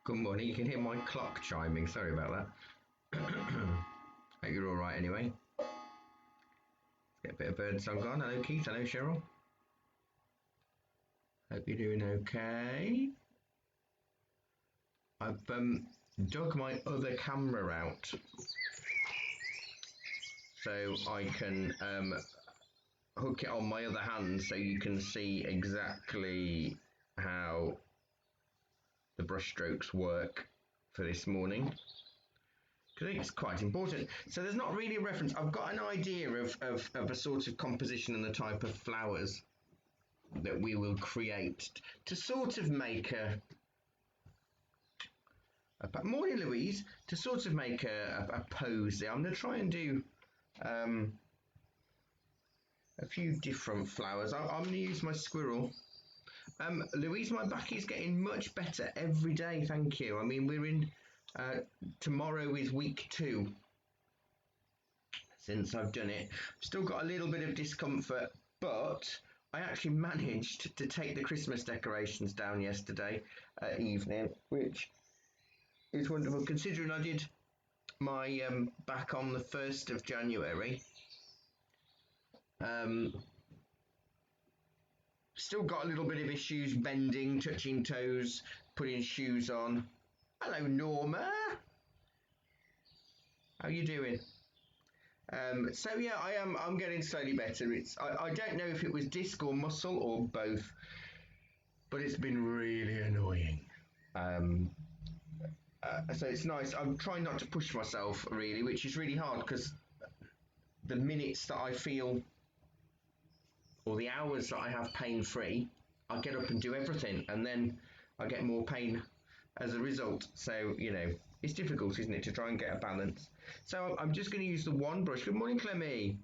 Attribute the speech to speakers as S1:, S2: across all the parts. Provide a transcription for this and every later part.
S1: Good morning. You can hear my clock chiming. Sorry about that. Hope you're all right anyway. Let's get a bit of birdsong on. Hello, Keith. Hello, Cheryl. Hope you're doing okay. I've dug my other camera out so I can hook it on my other hand so you can see exactly how the brush strokes work for this morning, because I think it's quite important. So there's not really a reference. I've got an idea of a sort of composition and the type of flowers that we will create to sort of make a morning Louise, to sort of make a pose there. I'm going to try and do a few different flowers. I'm going to use my squirrel. Louise, my back is getting much better every day, thank you. I mean, we're in, tomorrow is week 2 since I've done it. Still got a little bit of discomfort, but I actually managed to take the Christmas decorations down yesterday evening, which is wonderful, considering I did my back on the 1st of January. Still got a little bit of issues bending, touching toes, putting shoes on. Hello, Norma. How you doing? So yeah, I'm getting slowly better. I don't know if it was disc or muscle or both, but it's been really annoying. So it's nice. I'm trying not to push myself really, which is really hard, because the minutes that I feel, or the hours that I have pain-free, I get up and do everything, and then I get more pain as a result. So, you know, it's difficult, isn't it, to try and get a balance. So I'm just going to use the one brush. Good morning, Clemmy.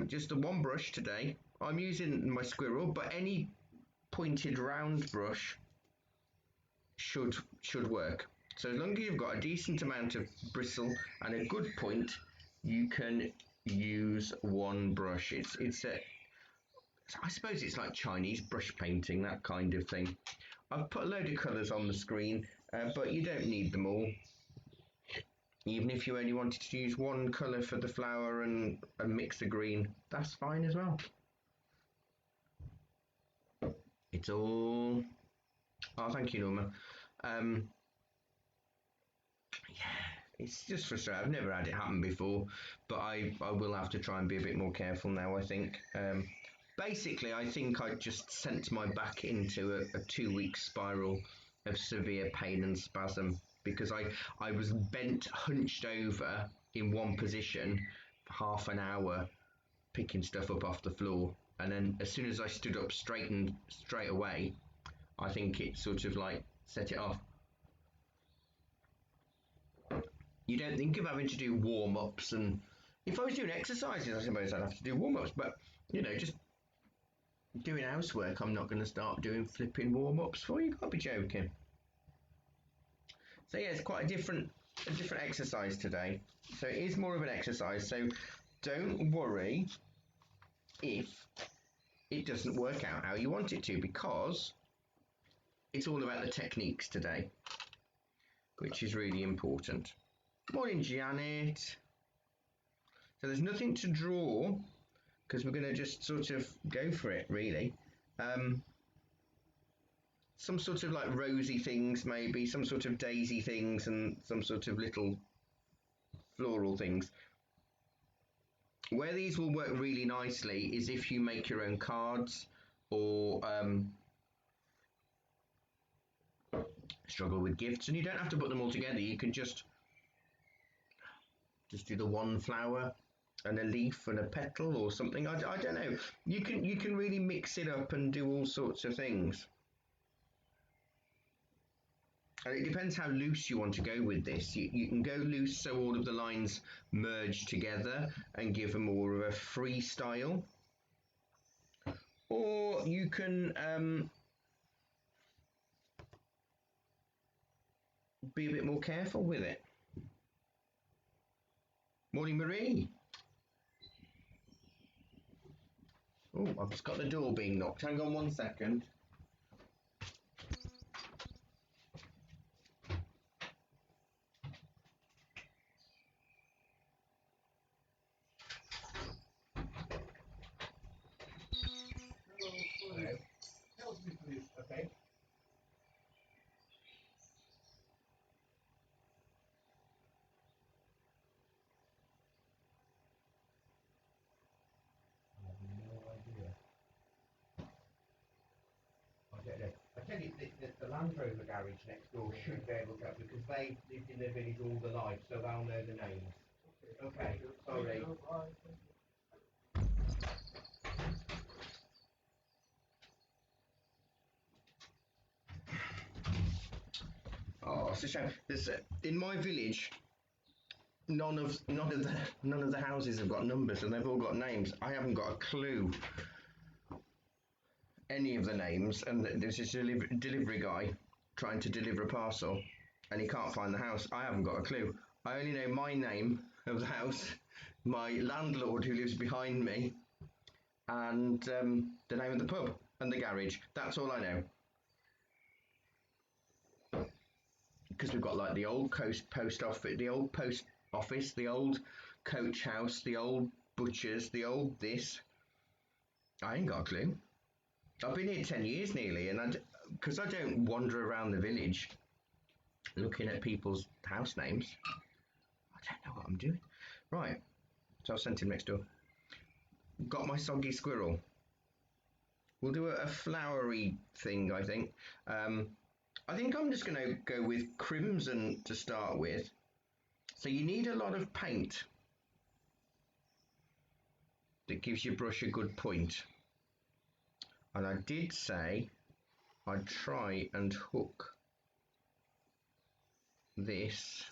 S1: Just the one brush today. I'm using my squirrel, but any pointed round brush should work. So as long as you've got a decent amount of bristle and a good point, you can use one brush. I suppose it's like Chinese brush painting, that kind of thing. I've put a load of colours on the screen, but you don't need them all. Even if you only wanted to use one colour for the flower and mix the green, that's fine as well. It's all... Oh, thank you, Norma. Yeah, it's just frustrating. I've never had it happen before, but I will have to try and be a bit more careful now, I think. Basically, I think I just sent my back into a 2-week spiral of severe pain and spasm, because I was bent, hunched over in one position for half an hour, picking stuff up off the floor. And then as soon as I stood up straight away, I think it sort of like set it off. You don't think of having to do warm-ups, and if I was doing exercises, I suppose I'd have to do warm-ups, but, you know, just doing housework, I'm not going to start doing flipping warm-ups for you. You can't be joking. So yeah, it's quite a different exercise today. So it is more of an exercise. So don't worry if it doesn't work out how you want it to, because it's all about the techniques today, which is really important. Morning, Janet. So there's nothing to draw, because we're going to just sort of go for it, really. Some sort of like rosy things, maybe, some sort of daisy things, and some sort of little floral things. Where these will work really nicely is if you make your own cards, or struggle with gifts, and you don't have to put them all together. You can just do the one flower and a leaf and a petal or something. I don't know. You can really mix it up and do all sorts of things. And it depends how loose you want to go with this. You can go loose so all of the lines merge together and give a more of a free style. Or you can be a bit more careful with it. Morning, Marie. Oh, I've just got the door being knocked. Hang on one second. I don't know. I tell you, the Land Rover garage next door should be able to help because they lived in their village all their life, so they'll know the names. Okay, sorry. Oh, it's a shame. There's in my village, none of the houses have got numbers, and they've all got names. I haven't got a clue any of the names, and there's this delivery guy trying to deliver a parcel, and he can't find the house. I haven't got a clue. I only know my name of the house, my landlord who lives behind me, and the name of the pub and the garage. That's all I know. Because we've got like the old post office, the old post office, the old coach house, the old butchers, the old this. I ain't got a clue. I've been here 10 years nearly, and because I don't wander around the village looking at people's house names, I don't know what I'm doing. Right, so I've sent him next door. Got my soggy squirrel. We'll do a flowery thing, I think. I think I'm just going to go with crimson to start with. So you need a lot of paint that gives your brush a good point. And I did say I'd try and hook this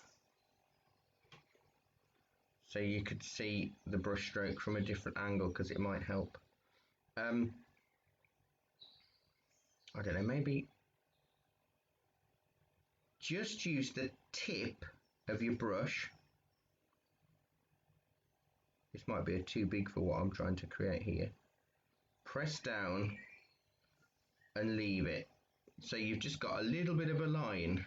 S1: so you could see the brush stroke from a different angle because it might help. I don't know, maybe just use the tip of your brush. This might be too big for what I'm trying to create here. Press down and leave it. So you've just got a little bit of a line.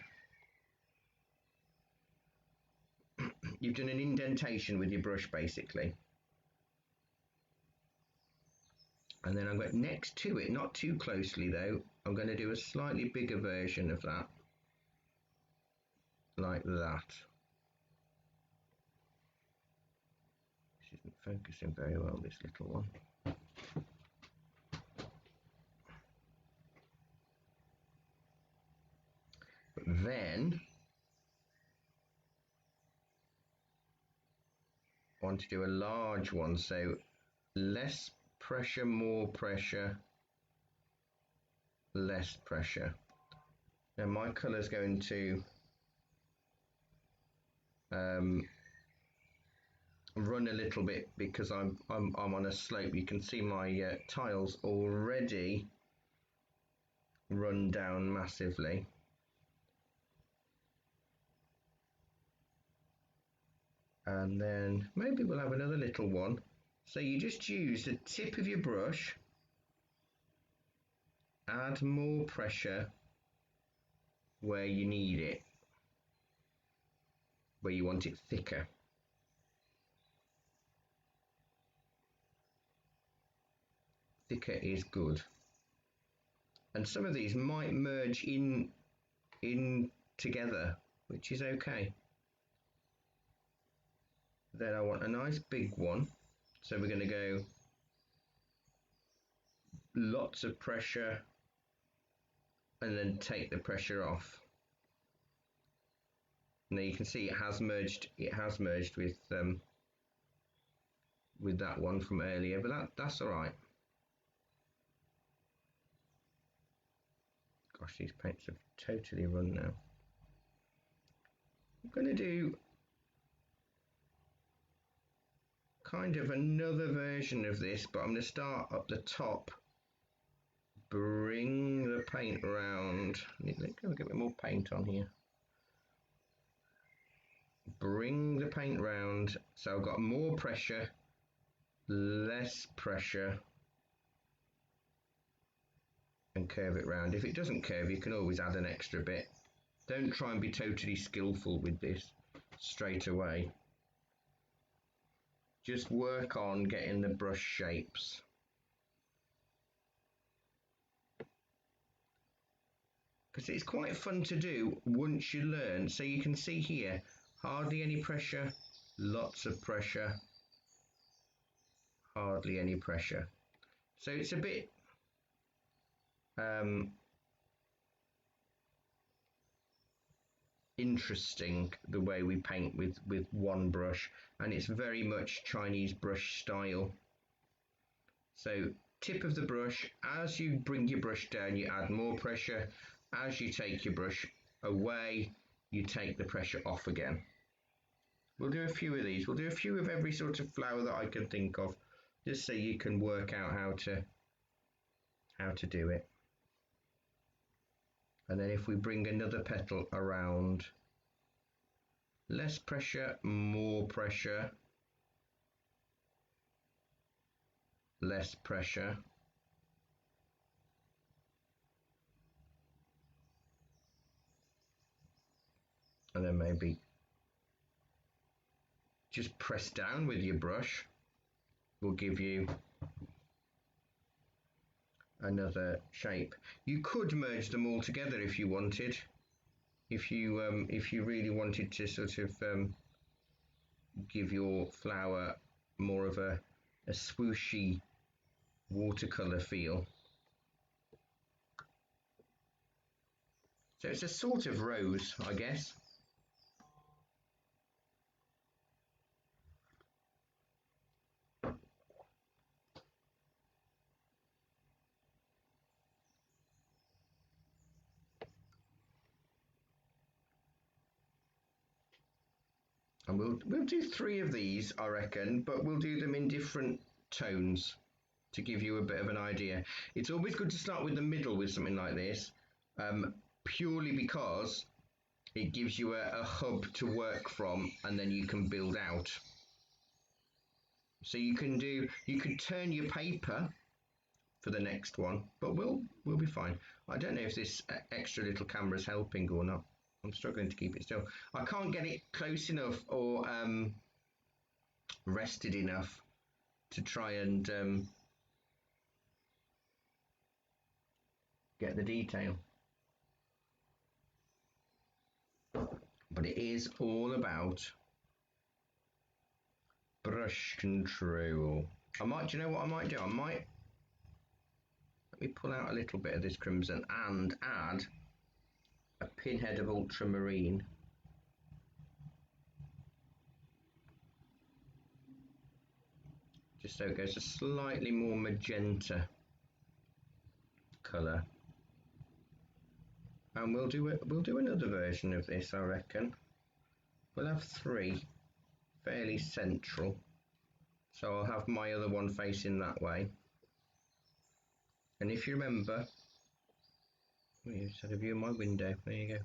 S1: You've done an indentation with your brush basically. And then I'm going next to it, not too closely though, I'm going to do a slightly bigger version of that. Like that. This isn't focusing very well, this little one. But then I want to do a large one, so less pressure, more pressure, less pressure. Now my colour is going to run a little bit because I'm on a slope. You can see my tiles already run down massively. And then maybe we'll have another little one. So you just use the tip of your brush, add more pressure where you need it, where you want it thicker. Thicker is good. And some of these might merge in together, which is okay. Then I want a nice big one. So we're going to go lots of pressure and then take the pressure off. Now you can see it has merged with that one from earlier, but that's all right. Gosh, these paints have totally run now. I'm going to do kind of another version of this, but I'm going to start up the top, bring the paint around. Let me get a bit more paint on here. Bring the paint round, so I've got more pressure, less pressure, and curve it round. If it doesn't curve, you can always add an extra bit. Don't try and be totally skillful with this straight away. Just work on getting the brush shapes. Because it's quite fun to do once you learn. So you can see here, hardly any pressure, lots of pressure, hardly any pressure. So it's a bit interesting the way we paint with one brush, and it's very much Chinese brush style. So tip of the brush, as you bring your brush down you add more pressure, as you take your brush away you take the pressure off again. We'll do a few of these, we'll do a few of every sort of flower that I can think of, just so you can work out how to do it. And then if we bring another petal around, less pressure, more pressure, less pressure, and then maybe just press down with your brush will give you another shape. You could merge them all together if you wanted, if you really wanted to sort of give your flower more of a swooshy watercolor feel. So it's a sort of rose, I guess. And we'll do 3 of these, I reckon, but we'll do them in different tones to give you a bit of an idea. It's always good to start with the middle with something like this, purely because it gives you a hub to work from, and then you can build out. So you could turn your paper for the next one, but we'll be fine. I don't know if this extra little camera is helping or not. I'm struggling to keep it still. I can't get it close enough or rested enough to try and get the detail. But it is all about brush control. Do you know what I might do? Let me pull out a little bit of this crimson and add a pinhead of ultramarine. Just so it goes a slightly more magenta colour. And we'll do another version of this, I reckon. We'll have 3 fairly central. So I'll have my other one facing that way. And if you remember, you just had a view of my window. There you go.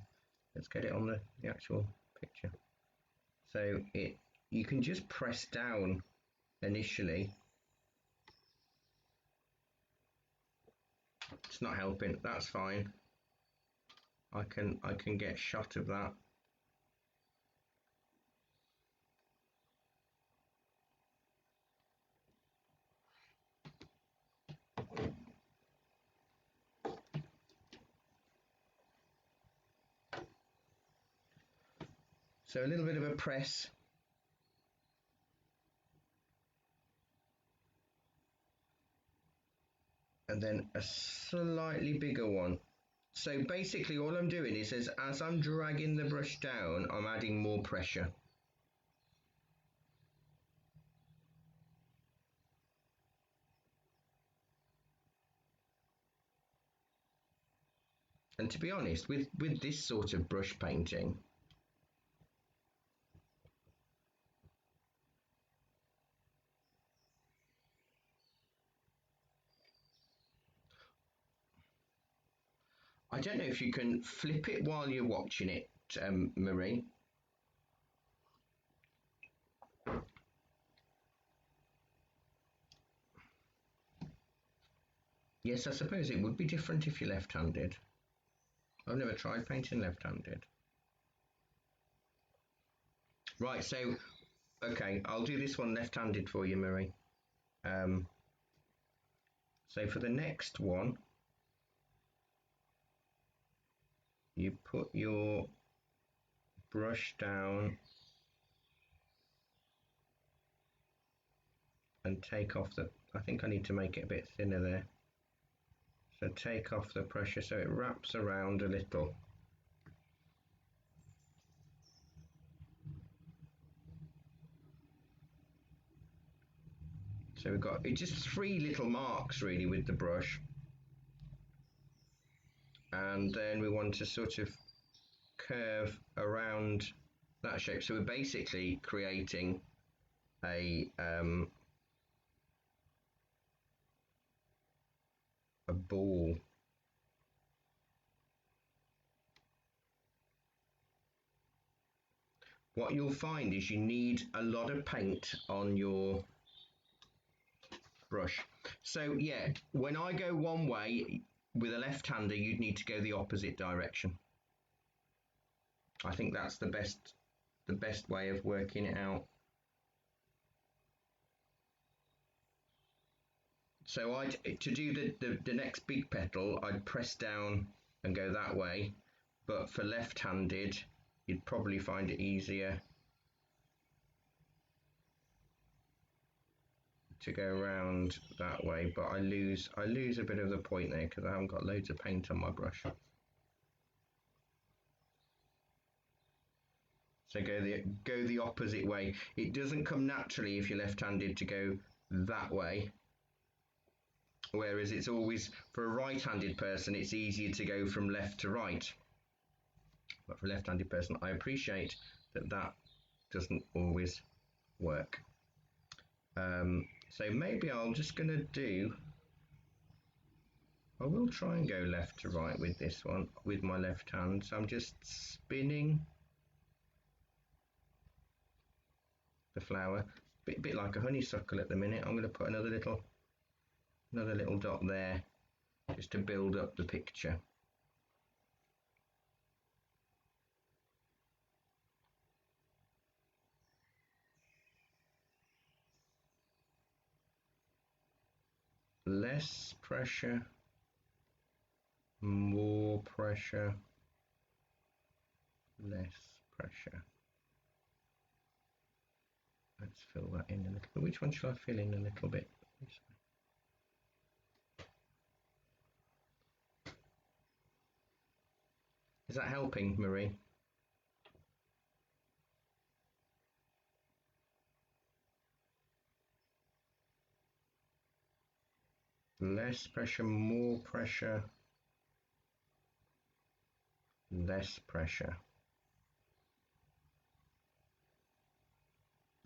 S1: Let's get it on the actual picture. So you can just press down initially. It's not helping. That's fine. I can get a shot of that. So a little bit of a press. And then a slightly bigger one. So basically all I'm doing is as I'm dragging the brush down, I'm adding more pressure. And to be honest, with this sort of brush painting, I don't know if you can flip it while you're watching it, Marie. Yes, I suppose it would be different if you're left-handed. I've never tried painting left-handed. Right, so, okay, I'll do this one left-handed for you, Marie. So for the next one, you put your brush down and take off the, I think I need to make it a bit thinner there. So take off the pressure so it wraps around a little. So we've got just 3 little marks really with the brush, and then we want to sort of curve around that shape. So we're basically creating a ball. What you'll find is you need a lot of paint on your brush. So yeah, when I go one way with a left-hander, you'd need to go the opposite direction. I think that's the best way of working it out. So to do the next big petal, I'd press down and go that way, but for left-handed, you'd probably find it easier to go around that way, but I lose a bit of the point there because I haven't got loads of paint on my brush. So go the opposite way. It doesn't come naturally if you're left-handed to go that way, whereas it's always, for a right-handed person, it's easier to go from left to right. But for a left-handed person, I appreciate that doesn't always work. So maybe I'm just going to do, I will try and go left to right with this one, with my left hand. So I'm just spinning the flower, bit like a honeysuckle at the minute. I'm going to put another little dot there just to build up the picture. Less pressure, more pressure, less pressure. Let's fill that in a little bit. Which one should I fill in a little bit? Is that helping, Marie? Less pressure, more pressure, less pressure.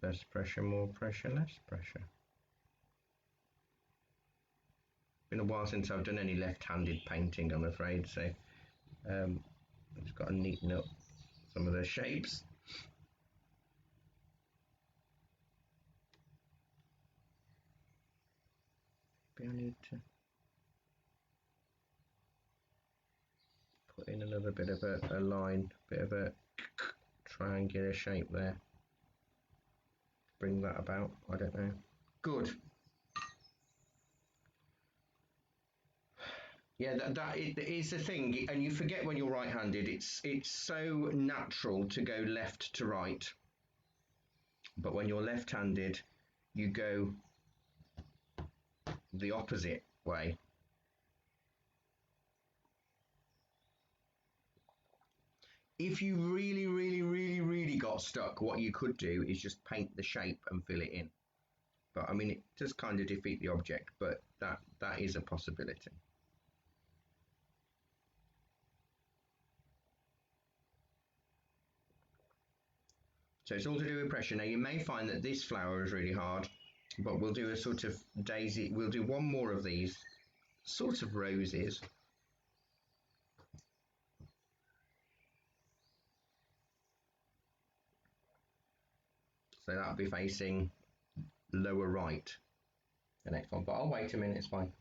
S1: Less pressure, more pressure, less pressure. Been a while since I've done any left-handed painting, I'm afraid, so I've just got to neaten up some of the shapes. Maybe I need to put in another bit of a line, bit of a triangular shape there. Bring that about, I don't know. Good. Yeah, that is the thing, and you forget when you're right-handed. It's so natural to go left to right, but when you're left-handed, you go the opposite way. If you really got stuck, what you could do is just paint the shape and fill it in. But I mean, it does kind of defeat the object, but that is a possibility. So it's all to do with pressure. Now you may find that this flower is really hard, but we'll do a sort of daisy, we'll do one more of these sort of roses. So that'll be facing lower right, the next one, but I'll wait a minute, it's fine.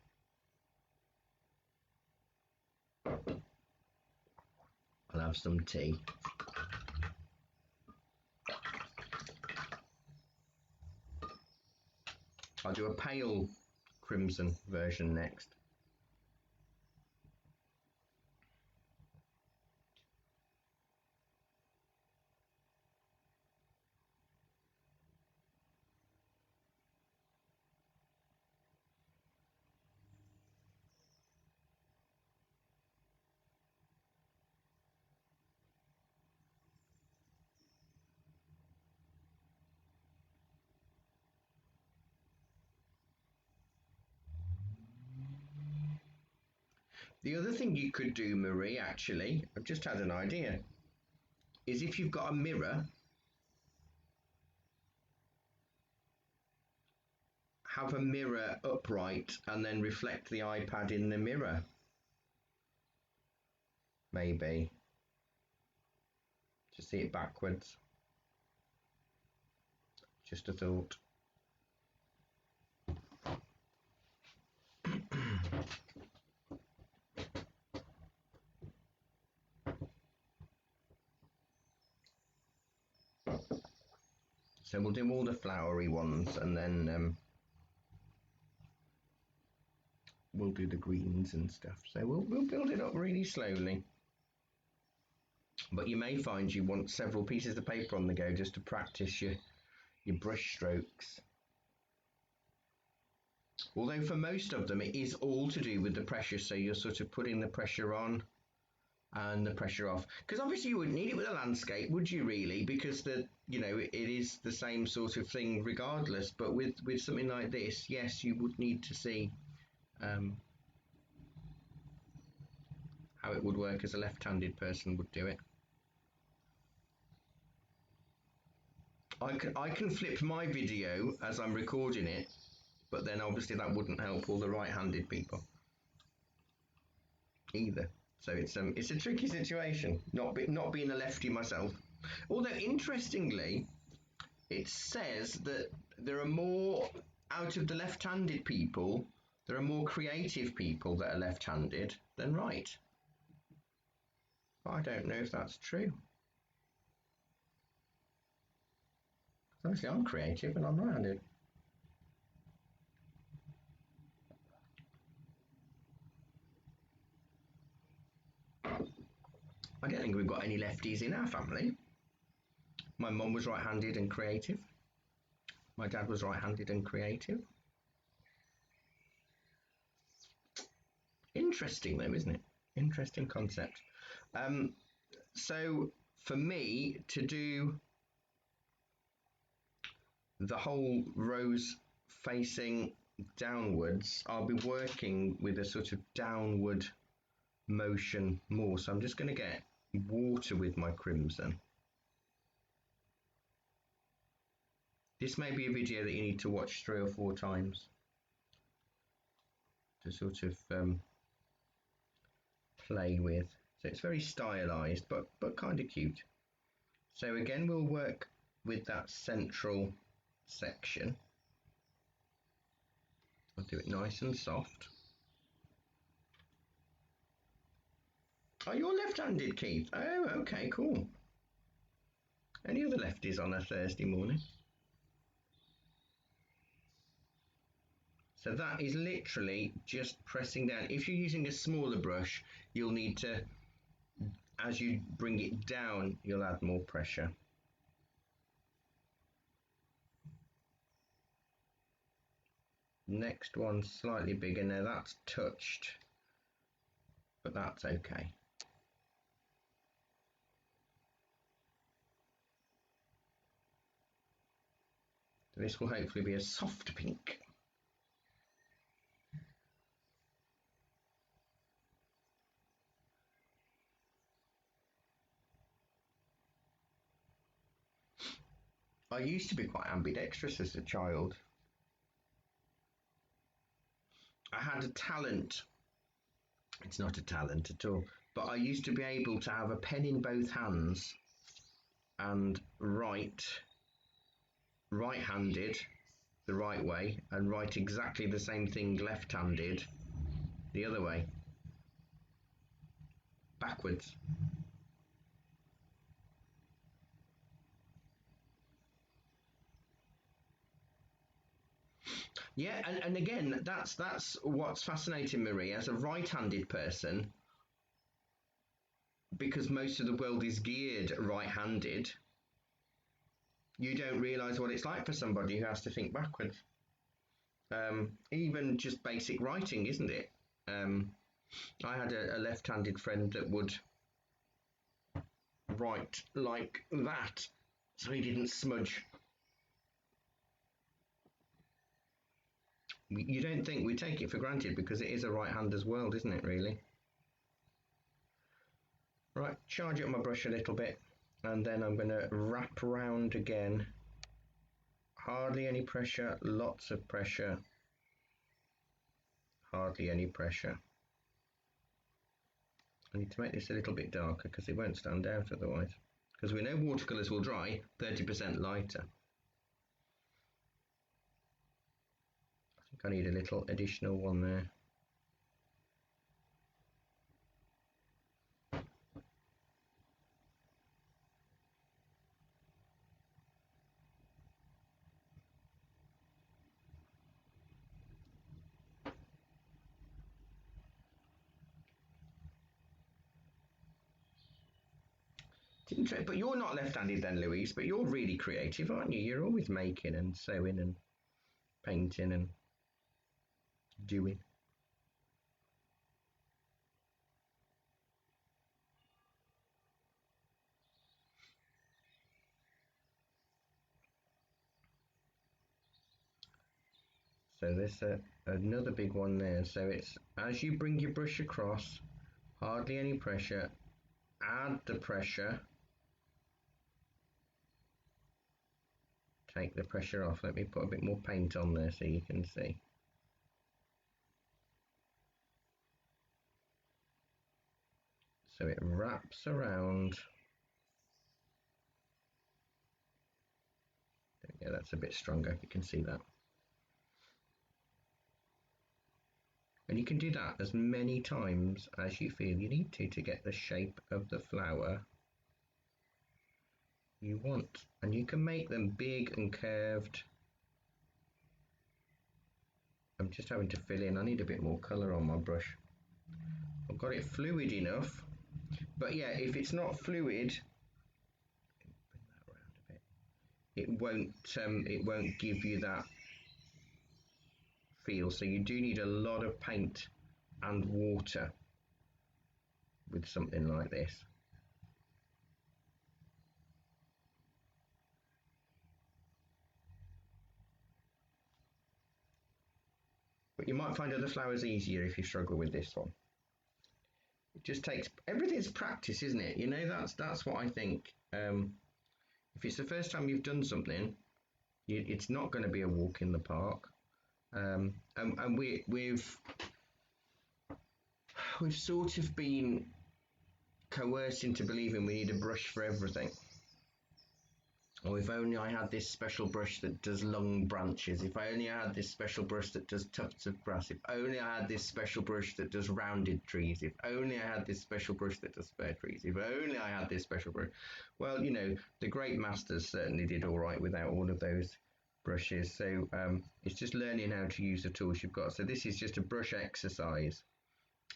S1: I'll have some tea. I'll do a pale crimson version next. The other thing you could do, Marie, actually, I've just had an idea, is if you've got a mirror, have a mirror upright and then reflect the iPad in the mirror. Maybe. To see it backwards. Just a thought. So we'll do all the flowery ones and then we'll do the greens and stuff. So we'll build it up really slowly. But you may find you want several pieces of paper on the go just to practice your brush strokes. Although for most of them it is all to do with the pressure, so you're sort of putting the pressure on and the pressure off. Because obviously you wouldn't need it with a landscape, would you really? Because it is the same sort of thing regardless. But with something like this, yes, you would need to see how it would work as a left-handed person would do it. I can flip my video as I'm recording it, but then obviously that wouldn't help all the right-handed people either. So it's a tricky situation, not being a lefty myself. Although interestingly, it says that there are more, out of the left-handed people, there are more creative people that are left-handed than right. I don't know if that's true. Obviously I'm creative and I'm right-handed. I don't think we've got any lefties in our family. My mum was right-handed and creative. My dad was right-handed and creative. Interesting though, isn't it? Interesting concept. So for me to do the whole rose facing downwards, I'll be working with a sort of downward motion more. So I'm just going to get water with my crimson. This may be a video that you need to watch 3 or 4 times to sort of play with. So it's very stylized, but kind of cute. So again, we'll work with that central section. I'll do it nice and soft. Oh, you're left-handed, Keith. Oh, okay, cool. Any other lefties on a Thursday morning? So that is literally just pressing down. If you're using a smaller brush, you'll need to, as you bring it down, you'll add more pressure. Next one slightly bigger. Now that's touched, but that's okay. This will hopefully be a soft pink. I used to be quite ambidextrous as a child. I had a talent. It's not a talent at all, but I used to be able to have a pen in both hands and write right-handed the right way and write exactly the same thing left-handed the other way, backwards. Yeah, and again, that's what's fascinating, Marie, as a right-handed person, because most of the world is geared right-handed, you don't realise what it's like for somebody who has to think backwards. Even just basic writing, isn't it? I had a left-handed friend that would write like that, so he didn't smudge. You don't think, we take it for granted because it is a right-hander's world, isn't it, really? Right, charge up my brush a little bit, and then I'm going to wrap around again. Hardly any pressure, lots of pressure. Hardly any pressure. I need to make this a little bit darker because it won't stand out otherwise. Because we know watercolours will dry 30% lighter. I think I need a little additional one there. But you're not left-handed then, Louise, but you're really creative, aren't you? You're always making and sewing and painting and doing. So there's another big one there. So it's as you bring your brush across, hardly any pressure, add the pressure, take the pressure off. Let me put a bit more paint on there so you can see. So it wraps around. Yeah, that's a bit stronger, if you can see that. And you can do that as many times as you feel you need to get the shape of the flower you want. And you can make them big and curved. I'm just having to fill in. I need a bit more colour on my brush. I've got it fluid enough, but yeah, if it's not fluid, bring that around a bit, it won't give you that feel. So you do need a lot of paint and water with something like this. But you might find other flowers easier if you struggle with this one. It just takes, everything's practice, isn't it? You know, that's what I think. If it's the first time you've done something, it's not going to be a walk in the park. And we've sort of been coerced into believing we need a brush for everything. Or if only I had this special brush that does long branches, if I only had this special brush that does tufts of grass, if only I had this special brush that does rounded trees, if only I had this special brush that does spare trees, if only I had this special brush. Well, you know, the great masters certainly did all right without all of those brushes. So it's just learning how to use the tools you've got. So this is just a brush exercise,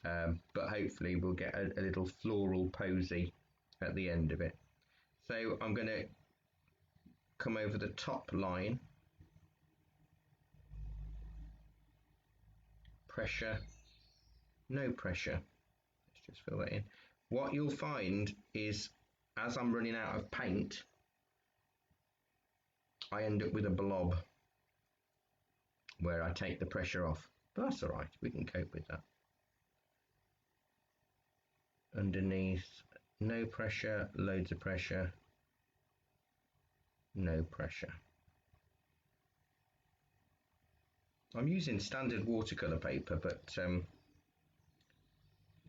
S1: but hopefully we'll get a little floral posy at the end of it. So I'm going to come over the top line, pressure, no pressure. Let's just fill that in. What you'll find is as I'm running out of paint, I end up with a blob where I take the pressure off, but that's all right, we can cope with that. Underneath, no pressure, loads of pressure, no pressure. I'm using standard watercolour paper, but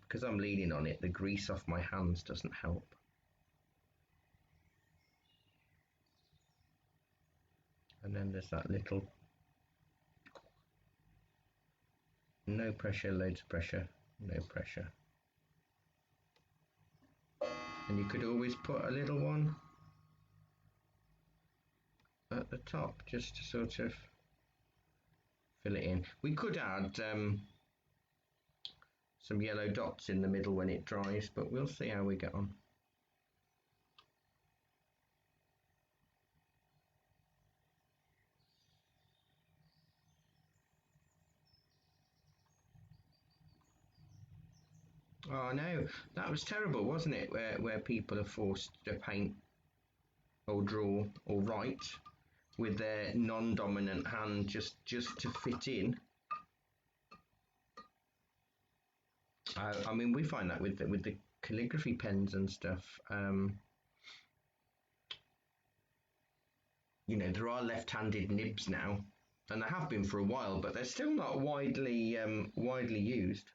S1: because I'm leaning on it, the grease off my hands doesn't help. And then there's that little no pressure, loads of pressure, no pressure. And you could always put a little one at the top just to sort of fill it in. We could add some yellow dots in the middle when it dries, but we'll see how we get on. Oh no, that was terrible, wasn't it? Where people are forced to paint or draw or write with their non-dominant hand just to fit in. I mean, we find that with the calligraphy pens and stuff. You know, there are left-handed nibs now, and there have been for a while, but they're still not widely used.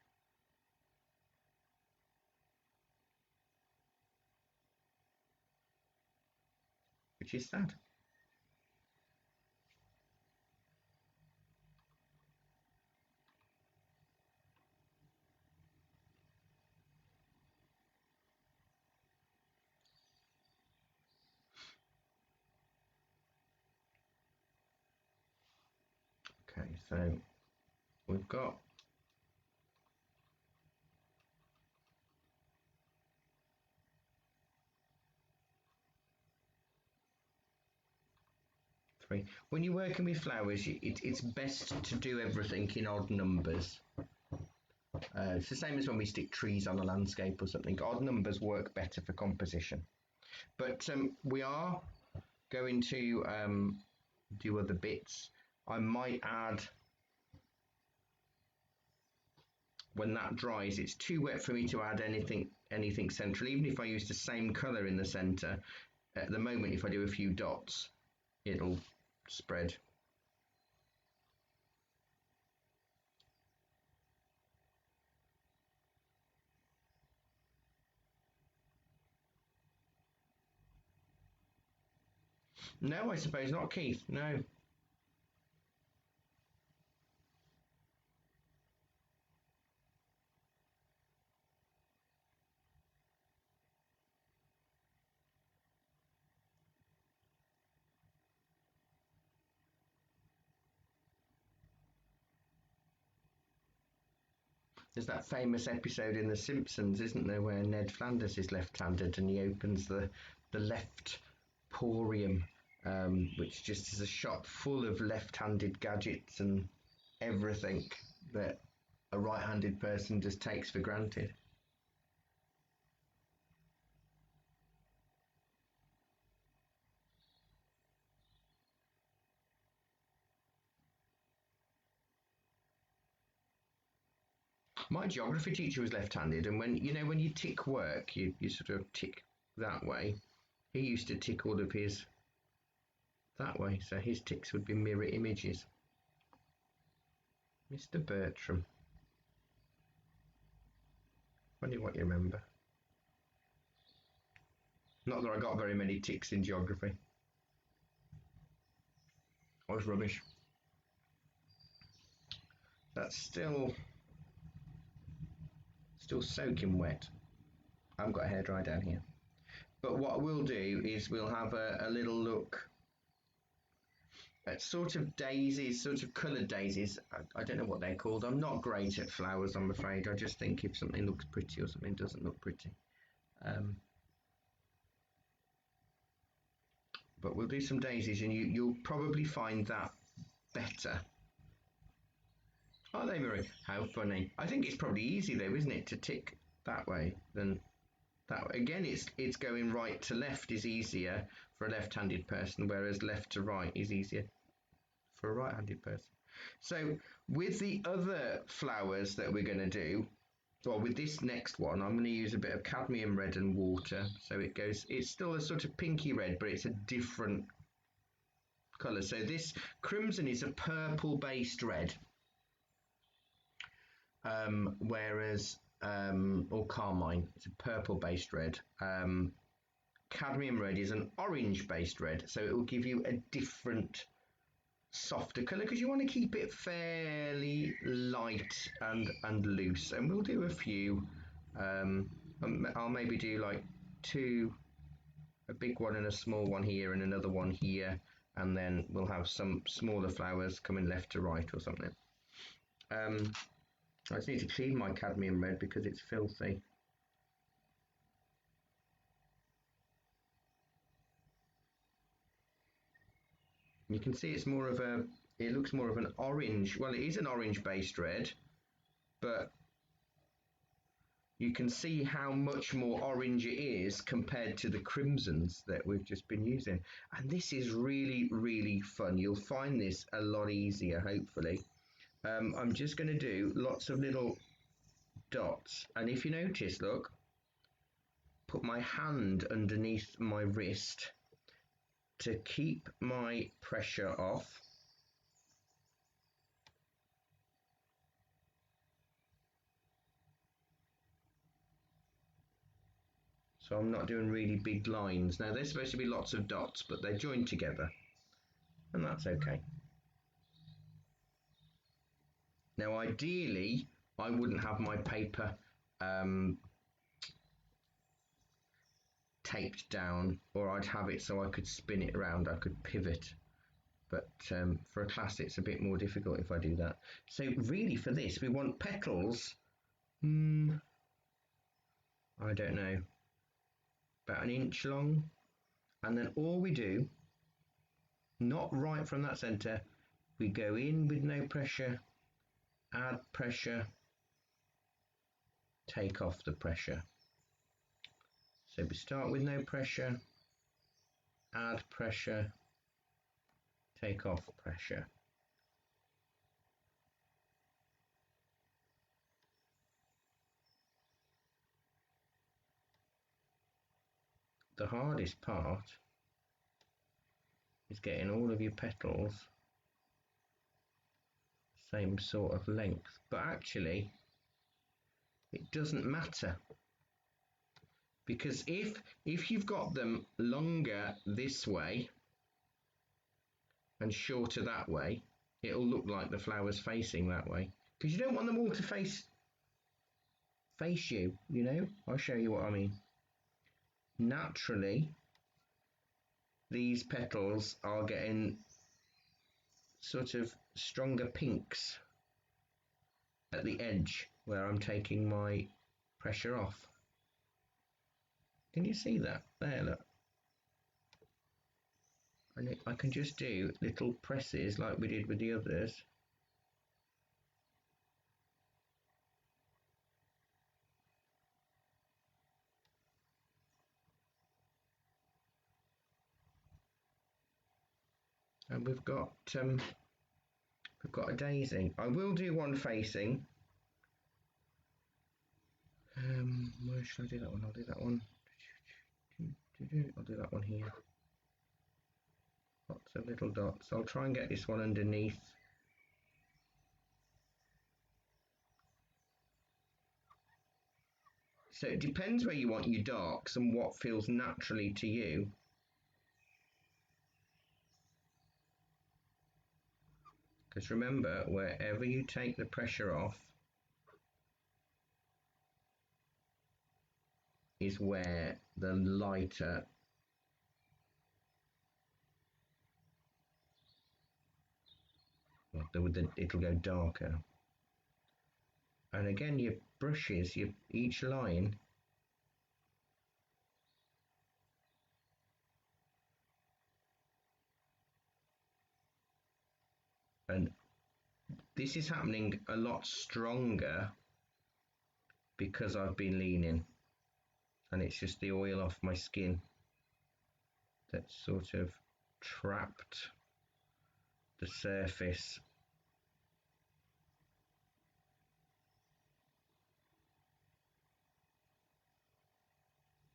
S1: Which is sad. Okay, so we've got three. When you're working with flowers, it's best to do everything in odd numbers. It's the same as when we stick trees on a landscape or something. Odd numbers work better for composition. But we are going to do other bits. I might add, when that dries, it's too wet for me to add anything central. Even if I use the same colour in the centre, at the moment, if I do a few dots, it'll spread. No, I suppose not, Keith. No. There's that famous episode in The Simpsons, isn't there, where Ned Flanders is left-handed and he opens the left porium, which just is a shop full of left-handed gadgets and everything that a right-handed person just takes for granted. My geography teacher was left-handed, and when you tick work, you sort of tick that way. He used to tick all of his that way, so his ticks would be mirror images. Mr. Bertram. Funny what you remember. Not that I got very many ticks in geography. I was rubbish. That's still soaking wet. I haven't got a hairdryer down here. But what we'll do is we'll have a little look at sort of daisies, sort of coloured daisies. I don't know what they're called. I'm not great at flowers, I'm afraid. I just think if something looks pretty or something doesn't look pretty. But we'll do some daisies, and you'll probably find that better. Are they, Marie? How funny. I think it's probably easy though, isn't it, to tick that way than that way. Again, it's going right to left is easier for a left-handed person, whereas left to right is easier for a right-handed person. So with the other flowers that we're going to do, well, with this next one, I'm going to use a bit of cadmium red and water. So it's still a sort of pinky red, but it's a different colour. So this crimson is a purple-based red, whereas, or carmine, it's a purple-based red. Cadmium red is an orange-based red, so it will give you a different softer colour because you want to keep it fairly light and loose. And we'll do a few. I'll maybe do like two, a big one and a small one here and another one here, and then we'll have some smaller flowers coming left to right or something. I just need to clean my cadmium red because it's filthy. You can see it's more of it looks more of an orange. Well, it is an orange-based red, but you can see how much more orange it is compared to the crimsons that we've just been using. And this is really, really fun. You'll find this a lot easier, hopefully. I'm just going to do lots of little dots. And if you notice, look, put my hand underneath my wrist to keep my pressure off. So I'm not doing really big lines. Now there's supposed to be lots of dots, but they're joined together, and that's okay. Now ideally, I wouldn't have my paper taped down, or I'd have it so I could spin it around, I could pivot. But for a class it's a bit more difficult if I do that. So really for this we want petals, I don't know, about 1 inch long, and then all we do, not right from that centre, we go in with no pressure, add pressure, take off the pressure. So we start with no pressure, add pressure, take off pressure. The hardest part is getting all of your petals same sort of length, but actually it doesn't matter, because if you've got them longer this way and shorter that way, it'll look like the flower's facing that way, because you don't want them all to face you, you know. I'll show you what I mean. Naturally these petals are getting sort of stronger pinks at the edge where I'm taking my pressure off. Can you see that? There, look. And I can just do little presses like we did with the others. And we've got a daisy. I will do one facing. Where should I do that one? I'll do that one. I'll do that one here. Lots of little dots. I'll try and get this one underneath. So it depends where you want your darks and what feels naturally to you. Because remember, wherever you take the pressure off is where the lighter it'll go darker. And again, your brushes, each line and this is happening a lot stronger because I've been leaning, and it's just the oil off my skin that's sort of trapped the surface.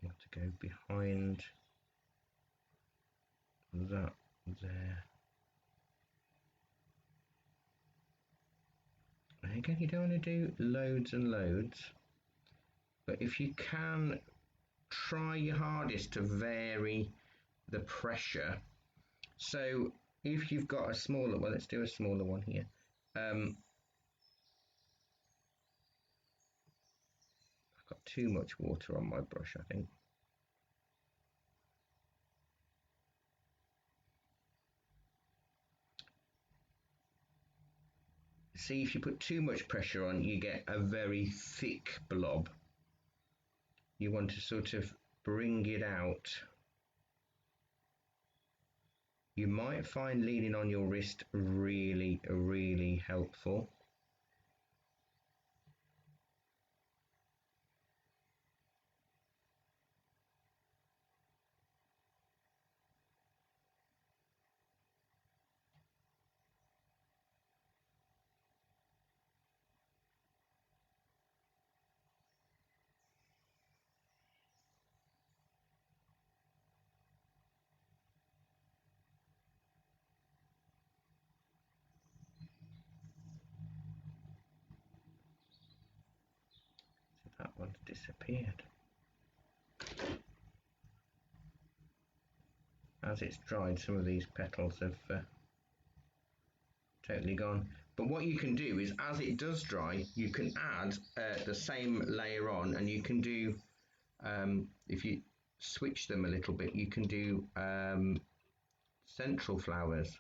S1: You have to go behind that there. And again, you don't want to do loads and loads, but if you can, try your hardest to vary the pressure. So if you've got a smaller, well, let's do a smaller one here. I've got too much water on my brush, I think. See, if you put too much pressure on, you get a very thick blob. You want to sort of bring it out. You might find leaning on your wrist really, really helpful. one's disappeared. As it's dried, some of these petals have totally gone. But what you can do is, as it does dry, you can add the same layer on, and you can do, if you switch them a little bit, you can do central flowers.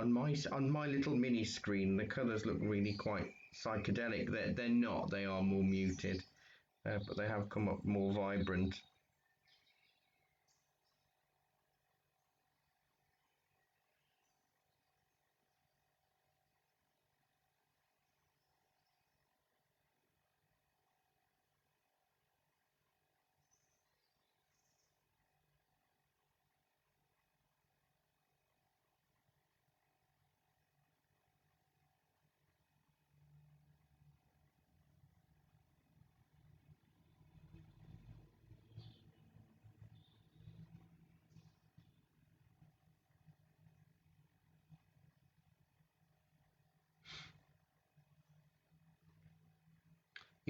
S1: On my little mini screen, the colours look really quite psychedelic. They're not. They are more muted, but they have come up more vibrant.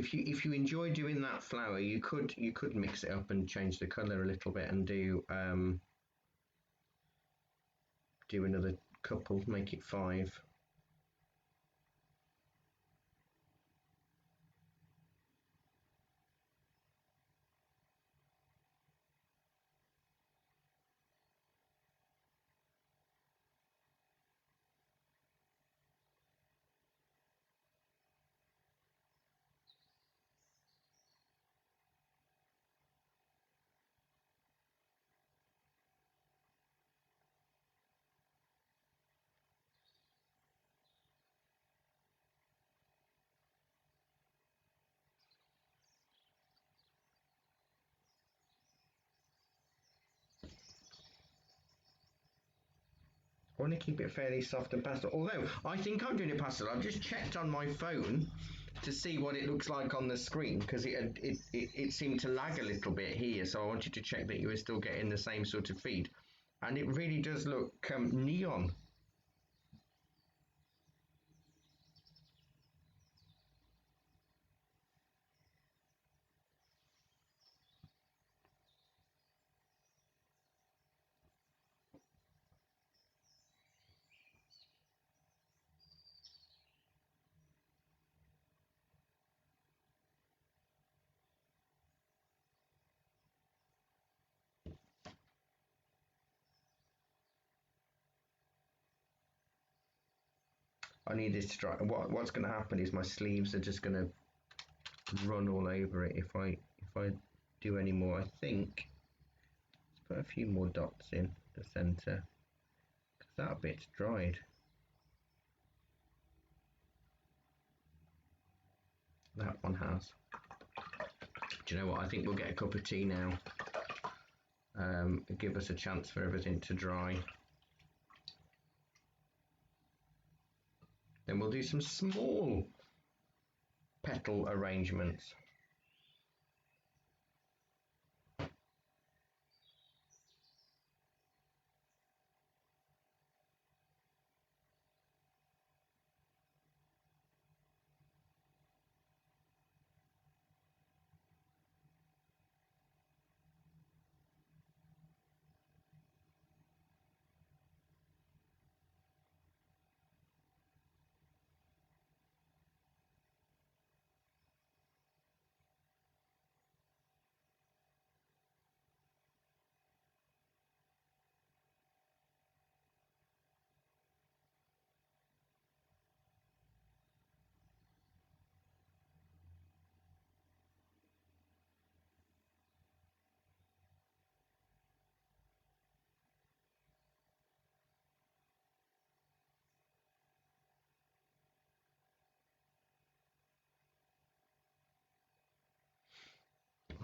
S1: If you enjoy doing that flower, you could mix it up and change the colour a little bit and do another couple, make it 5. I want to keep it fairly soft and pastel. Although I think I'm doing it pastel. I've just checked on my phone to see what it looks like on the screen, because it seemed to lag a little bit here. So I wanted to check that you were still getting the same sort of feed, and it really does look neon. I need this to dry. What's going to happen is my sleeves are just going to run all over it if I do any more. I think let's put a few more dots in the center, because that bit's dried. That one has. Do you know what? I think we'll get a cup of tea now. Give us a chance for everything to dry. Then we'll do some small petal arrangements.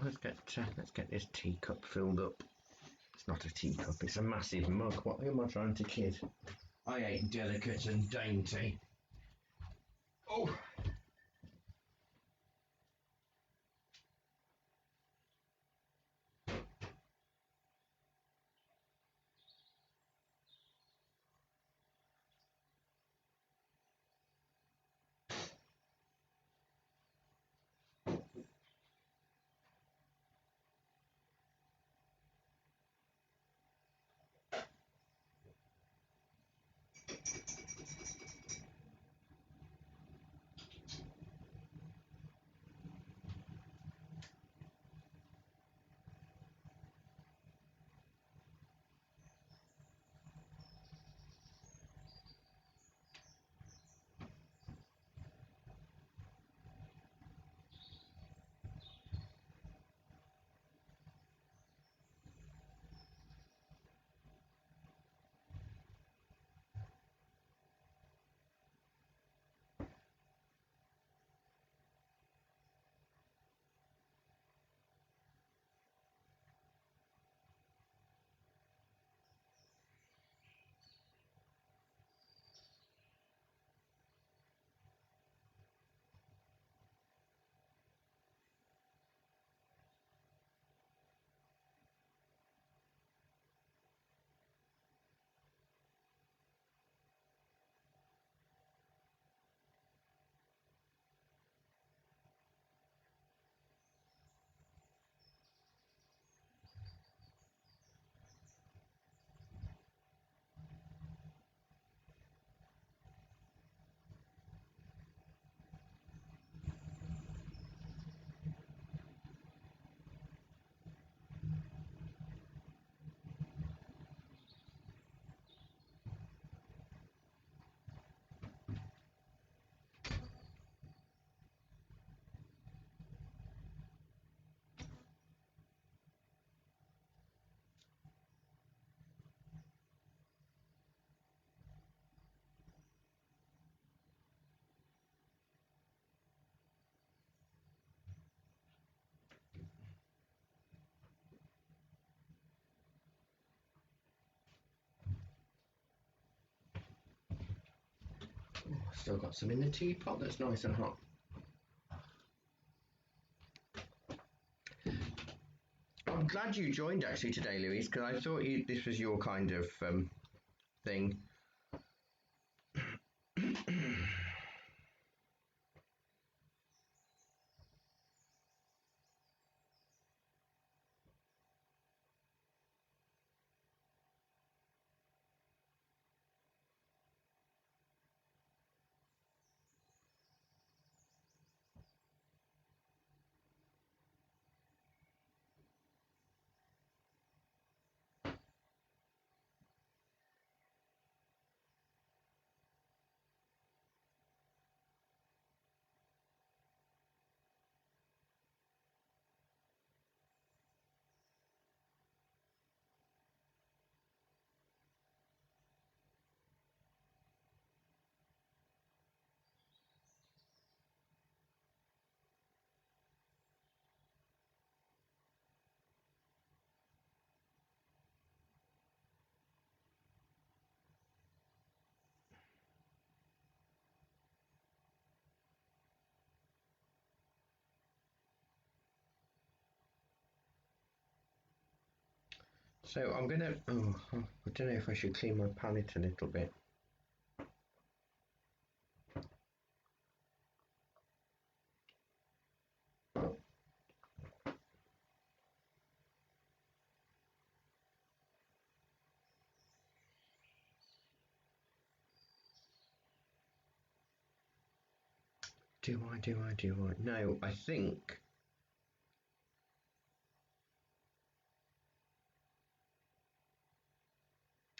S1: let's get this teacup filled up. It's not a teacup, it's a massive mug. What am I trying to kid? I ain't delicate and dainty. Oh! Still got some in the teapot that's nice and hot. I'm glad you joined actually today, Louise, because I thought this was your kind of thing. So I'm gonna, I don't know if I should clean my palette a little bit. Do I? No, I think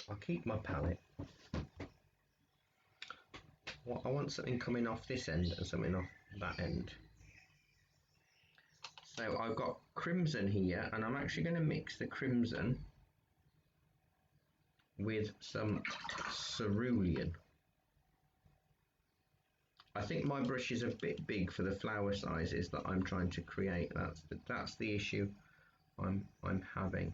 S1: I'll keep my palette. Well, I want something coming off this end and something off that end. So I've got crimson here, and I'm actually going to mix the crimson with some cerulean. I think my brush is a bit big for the flower sizes that I'm trying to create. That's the issue I'm having.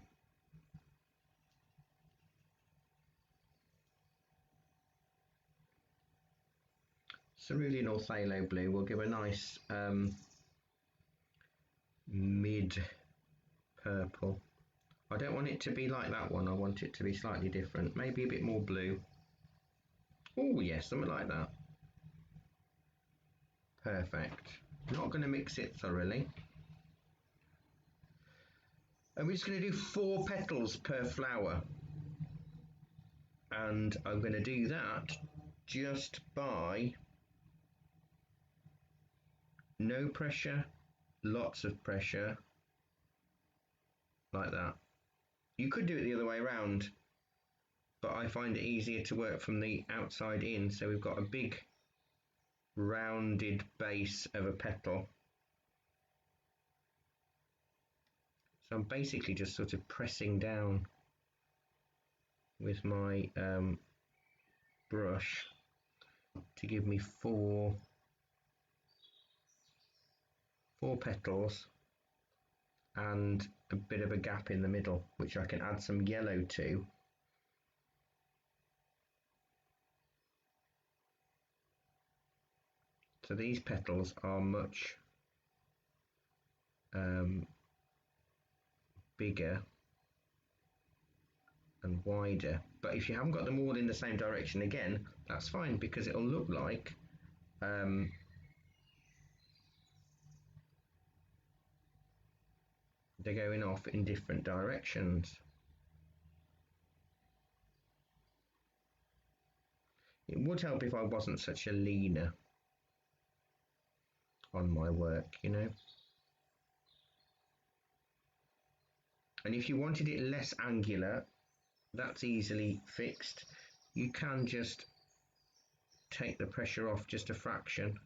S1: Cerulean or phthalo blue will give a nice mid purple. I don't want it to be like that one. I want it to be slightly different. Maybe a bit more blue. Oh yes, something like that. Perfect. Not going to mix it thoroughly. And we're just going to do 4 petals per flower. And I'm going to do that just by no pressure, lots of pressure, like that. You could do it the other way around, but I find it easier to work from the outside in. So we've got a big rounded base of a petal. So I'm basically just sort of pressing down with my brush to give me four petals and a bit of a gap in the middle, which I can add some yellow to. So these petals are much bigger and wider, but if you haven't got them all in the same direction, again, that's fine, because it'll look like they're going off in different directions. It would help if I wasn't such a leaner on my work, you know. And if you wanted it less angular, that's easily fixed. You can just take the pressure off just a fraction.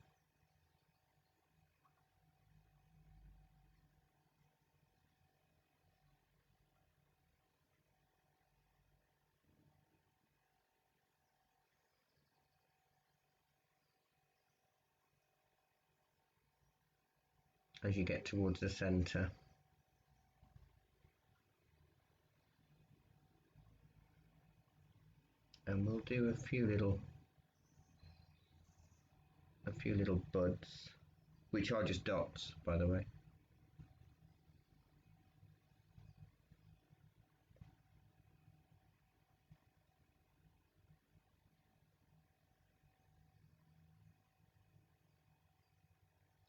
S1: As you get towards the center. And we'll do a few little buds, which are just dots, by the way.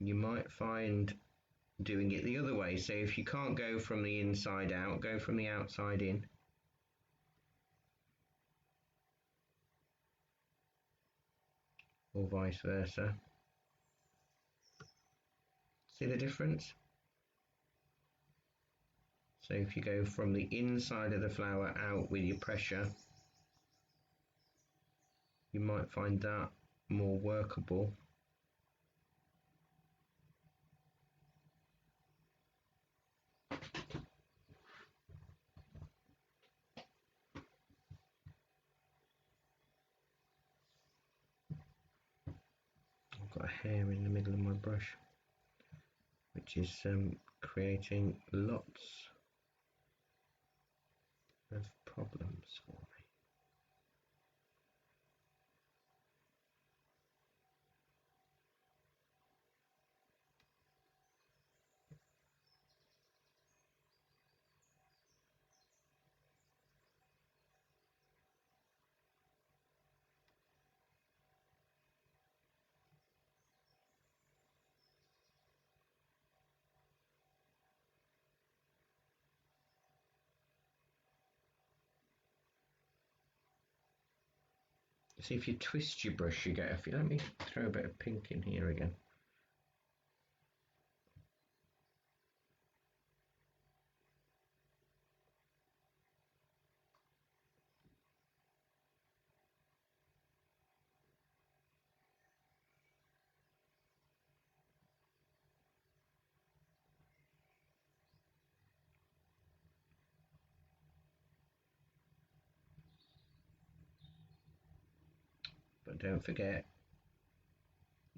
S1: You might find doing it the other way, so if you can't go from the inside out, go from the outside in. Or vice versa. See the difference? So if you go from the inside of the flower out with your pressure, you might find that more workable. I've got a hair in the middle of my brush, which is creating lots of problems for me. See, if you twist your brush, you get a few. Let me throw a bit of pink in here again. But don't forget,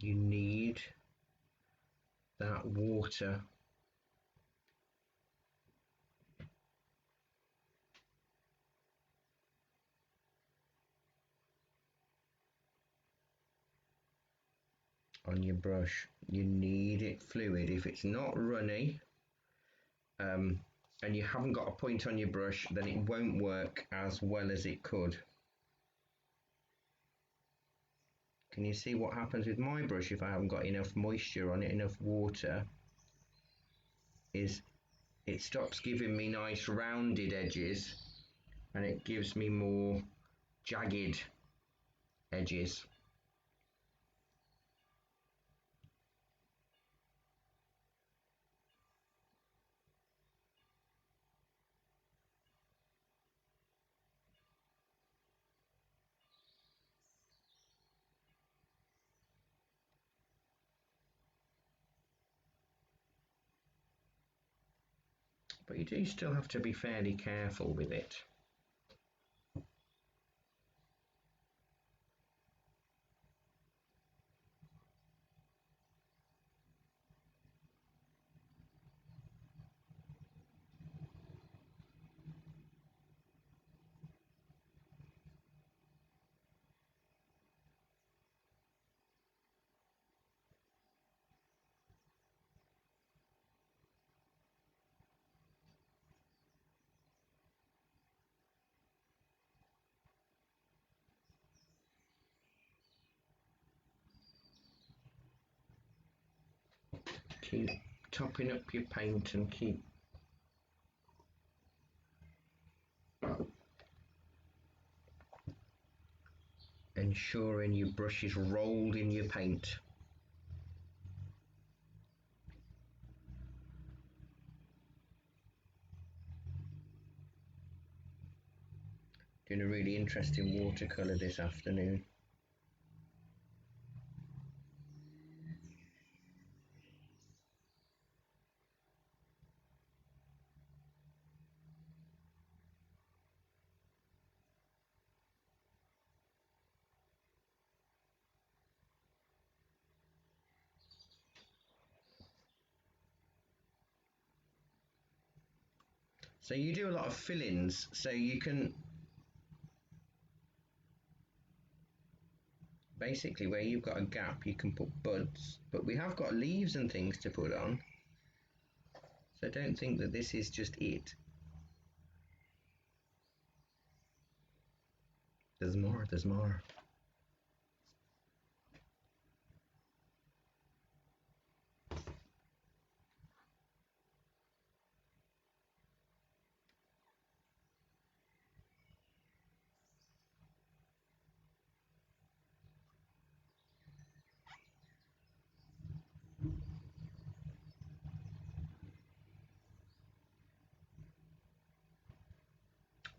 S1: You need that water. On your brush, you need it fluid. If it's not runny, and you haven't got a point on your brush, then it won't work as well as it could. Can you see what happens with my brush if I haven't got enough moisture on it, enough water? Is it stops giving me nice rounded edges and it gives me more jagged edges. But you do still have to be fairly careful with it. Keep topping up your paint and keep ensuring your brush is rolled in your paint. Doing a really interesting watercolour this afternoon. So you do a lot of fill-ins, so you can basically where you've got a gap you can put buds, but we have got leaves and things to put on, so don't think that this is just it. There's more, there's more.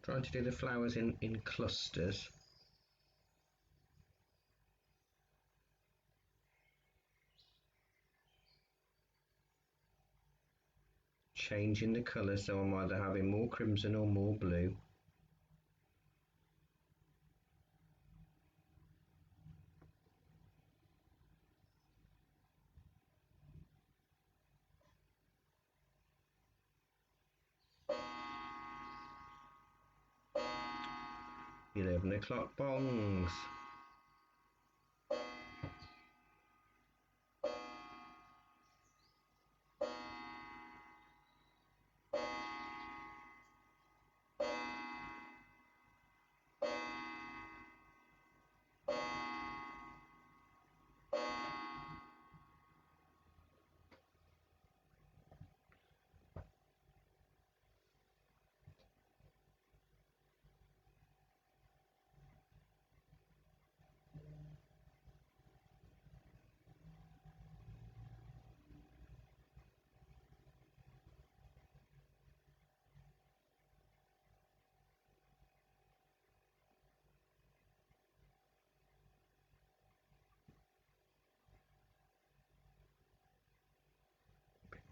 S1: Trying to do the flowers in clusters. Changing the colour, so I'm either having more crimson or more blue. $11 bongs.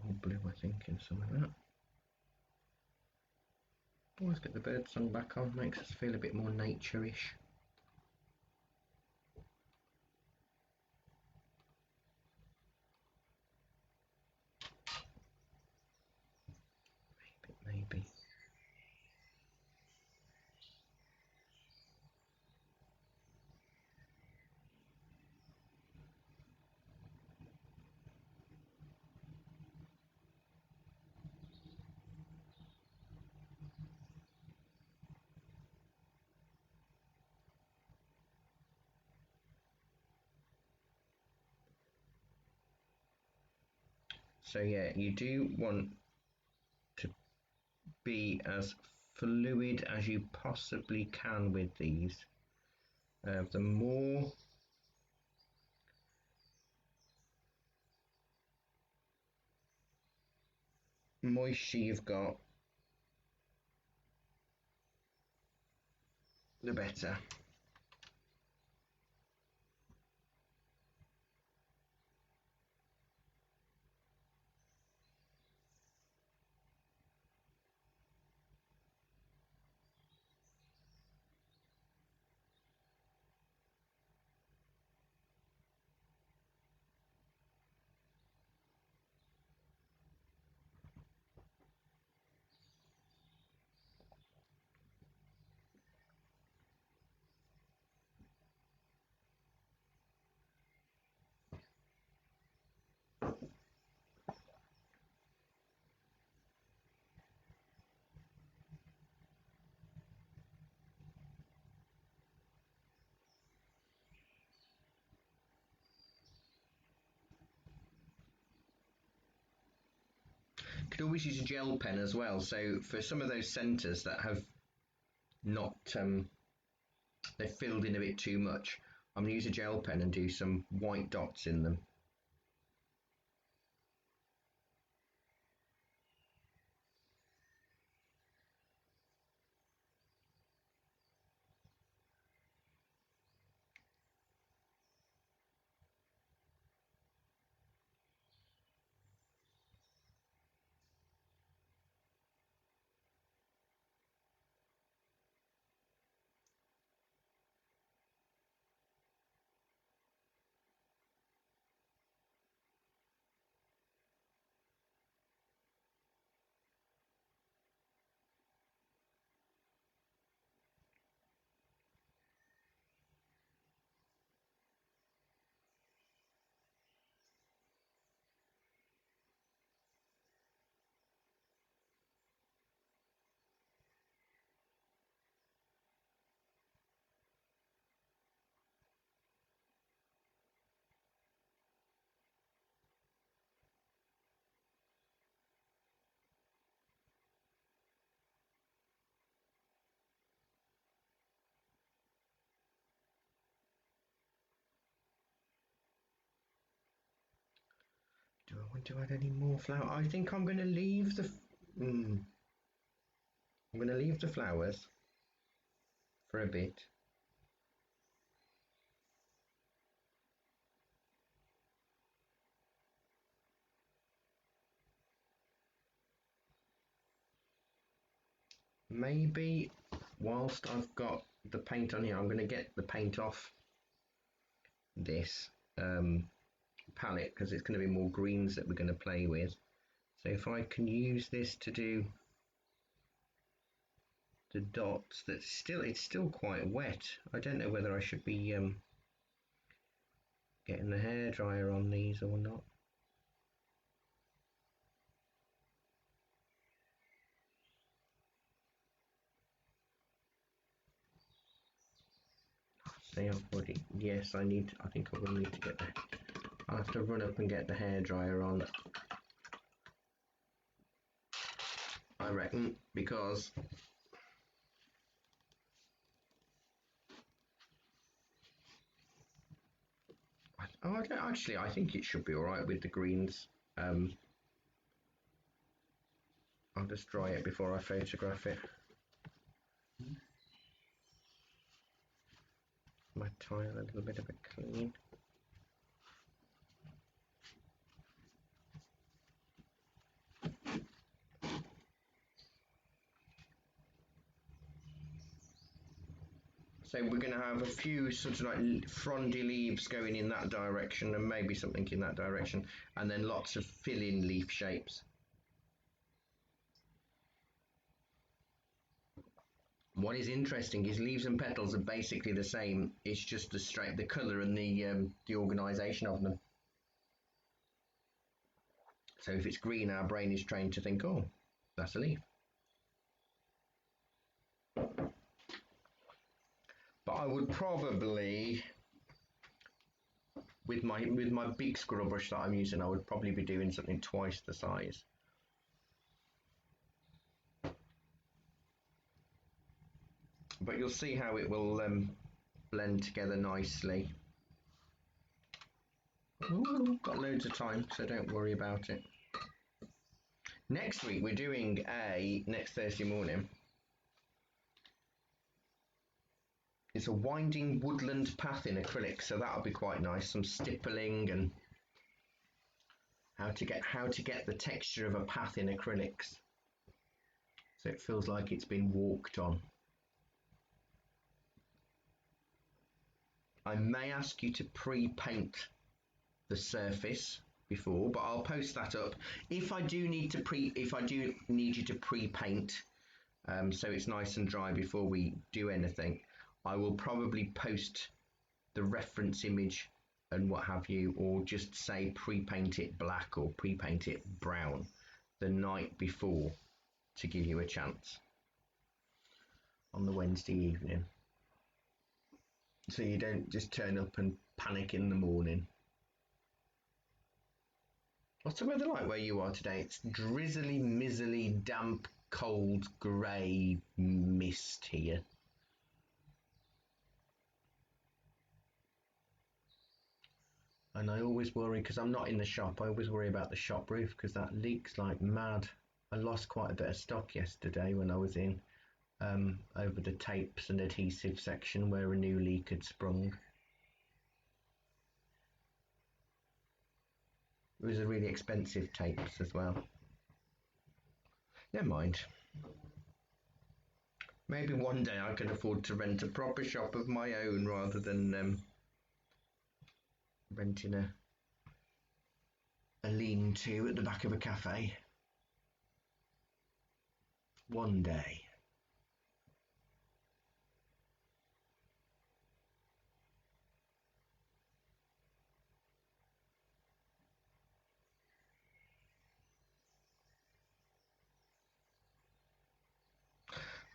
S1: More blue, I think, in some of that. Always get the bird song back on, makes us feel a bit more nature-ish. So yeah, you do want to be as fluid as you possibly can with these. The more moisture you've got, the better. Could always use a gel pen as well. So for some of those centres that have not they've filled in a bit too much, I'm going to use a gel pen and do some white dots in them. Do I want to add any more flower? I think I'm going to leave the. I'm going to leave the flowers for a bit. Maybe whilst I've got the paint on here, I'm going to get the paint off this palette because it's going to be more greens that we're going to play with. So if I can use this to do the dots, it's still quite wet. I don't know whether I should be getting the hairdryer on these or not. See, I've already, yes, I think I will need to get that. I'll have to run up and get the hairdryer on, I reckon, because I think it should be all right with the greens. I'll just dry it before I photograph it. My tile a little bit of a clean. So we're going to have a few sort of like frondy leaves going in that direction and maybe something in that direction, and then lots of fill-in leaf shapes. What is interesting is leaves and petals are basically the same. It's just the colour and the organisation of them. So if it's green, our brain is trained to think, oh, that's a leaf. But I would probably with my big scrub brush that I'm using, I would probably be doing something twice the size. But you'll see how it will blend together nicely. Ooh, got loads of time, so don't worry about it. Next week we're doing next Thursday morning. It's a winding woodland path in acrylic, so that'll be quite nice. Some stippling and how to get the texture of a path in acrylics, so it feels like it's been walked on. I may ask you to pre-paint the surface before, but I'll post that up. If I do need you to pre-paint, so it's nice and dry before we do anything, I will probably post the reference image and what have you, or just say pre-paint it black or pre-paint it brown the night before to give you a chance on the Wednesday evening, so you don't just turn up and panic in the morning. What's the weather like where you are today? It's drizzly, mizzly, damp, cold, grey mist here. And I always worry, because I'm not in the shop, I always worry about the shop roof because that leaks like mad. I lost quite a bit of stock yesterday when I was in over the tapes and adhesive section where a new leak had sprung. It was a really expensive tapes as well. Never mind. Maybe one day I can afford to rent a proper shop of my own rather than renting a lean-to at the back of a cafe. One day.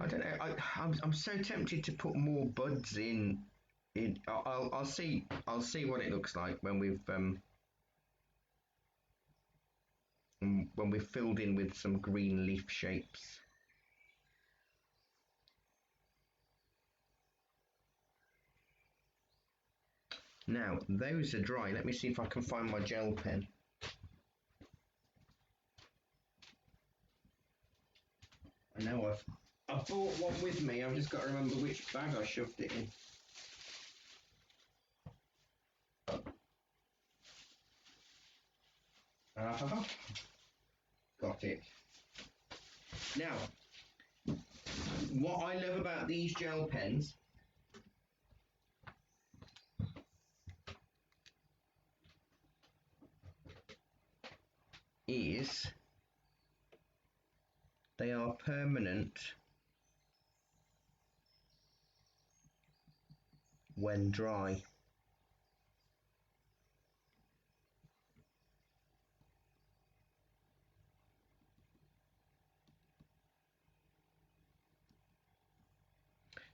S1: I don't know. I'm so tempted to put more buds in. I'll see what it looks like when we've filled in with some green leaf shapes. Now those are dry. Let me see if I can find my gel pen. I know I've brought one with me. I've just got to remember which bag I shoved it in. Got it. Now, what I love about these gel pens is they are permanent when dry.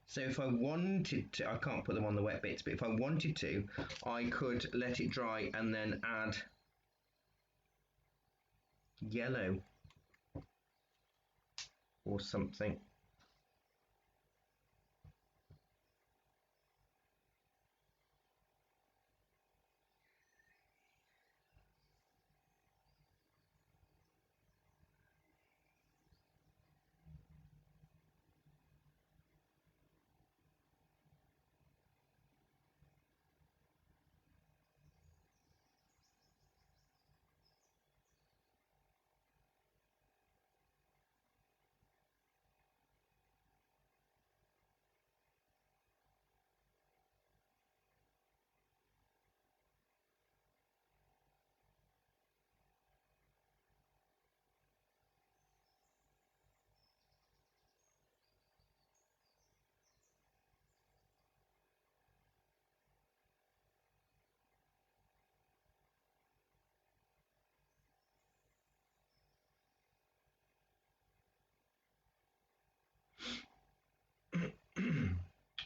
S1: So if I wanted to, I can't put them on the wet bits, but if I wanted to, I could let it dry and then add yellow or something.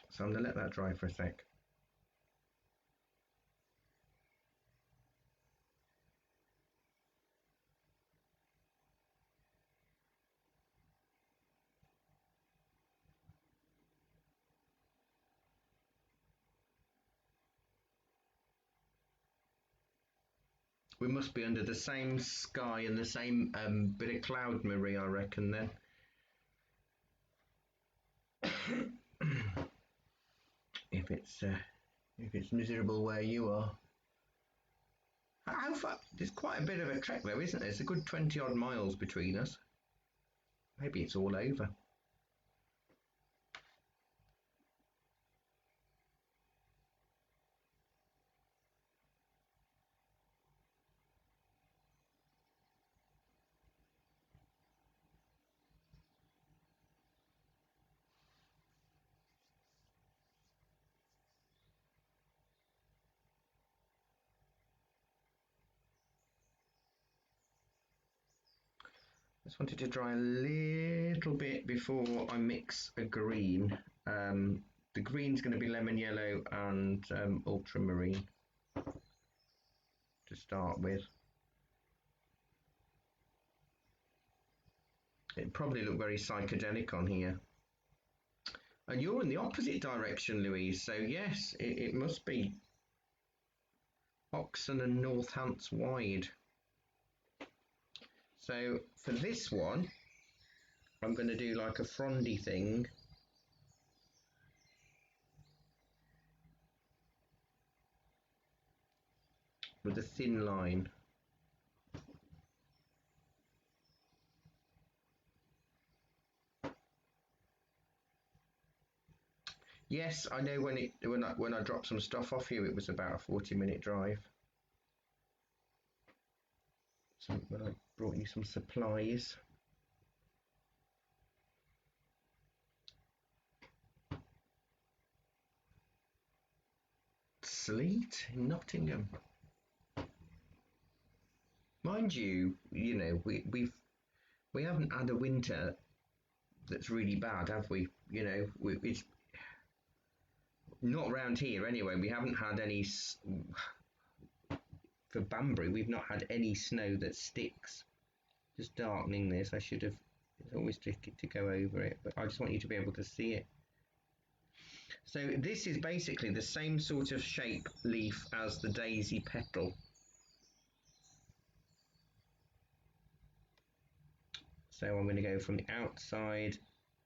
S1: So I'm going to let that dry for a sec. We must be under the same sky and the same bit of cloud, Marie, I reckon then. if it's miserable where you are. How far? There's quite a bit of a trek though, isn't there? It's a good 20 odd miles between us. Maybe it's all over. Just wanted to dry a little bit before I mix a green. The green's going to be lemon yellow and ultramarine to start with. It probably looked very psychedelic on here. And you're in the opposite direction, Louise, so yes, it must be Oxon and Northants wide. So for this one, I'm going to do like a frondy thing. With a thin line. Yes, I know when I dropped some stuff off you, it was about a 40-minute drive. So when I brought you some supplies. Sleet in Nottingham. Mind you, you know, we haven't had a winter that's really bad, have we? You know, it's not round here anyway. We haven't had any for Banbury. We've not had any snow that sticks. Just darkening this. I should have. It's always tricky to go over it, but I just want you to be able to see it. So this is basically the same sort of shape leaf as the daisy petal. So I'm going to go from the outside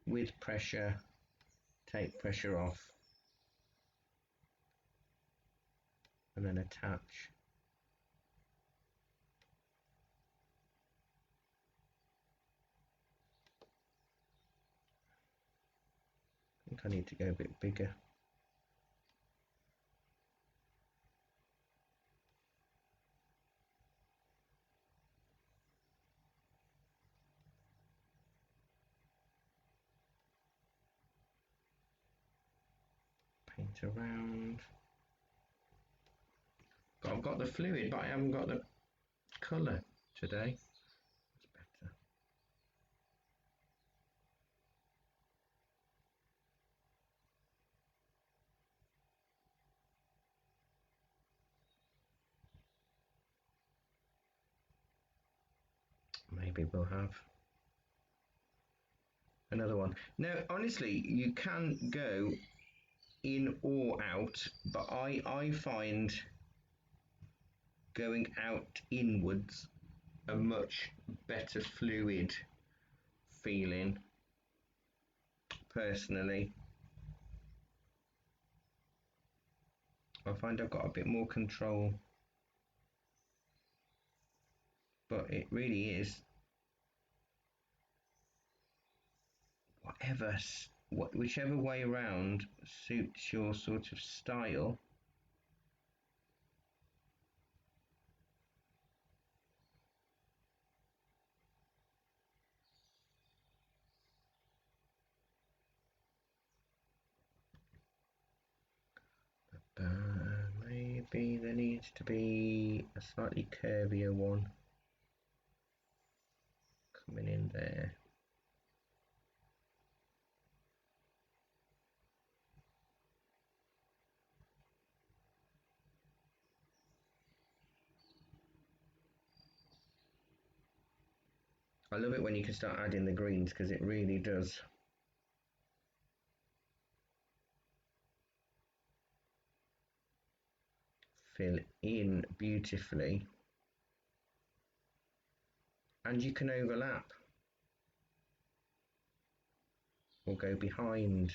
S1: with pressure, take pressure off, and then attach. I think I need to go a bit bigger. Paint around. I've got the fluid, but I haven't got the colour today. It's better. Maybe we'll have another one. Now, honestly, you can go in or out, but I find going out inwards a much better fluid feeling personally. I find I've got a bit more control, but it really is whichever way around suits your sort of style. Maybe there needs to be a slightly curvier one coming in there. I love it when you can start adding the greens because it really does fill in beautifully. and you can overlap or go behind.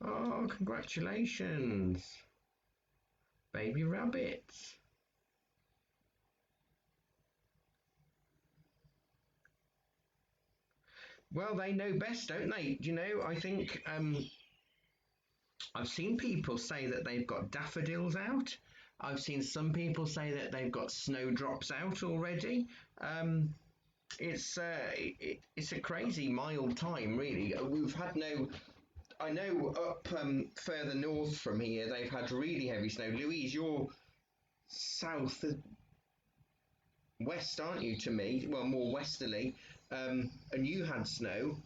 S1: Oh, congratulations, baby rabbits. Well, they know best, don't they? Do you know, I think I've seen people say that they've got daffodils out. I've seen some people say that they've got snowdrops out already. Um, it's a crazy mild time, really. We've had no. I know up further north from here they've had really heavy snow. Louise, you're south west, aren't you? To me, well, more westerly, and you had snow.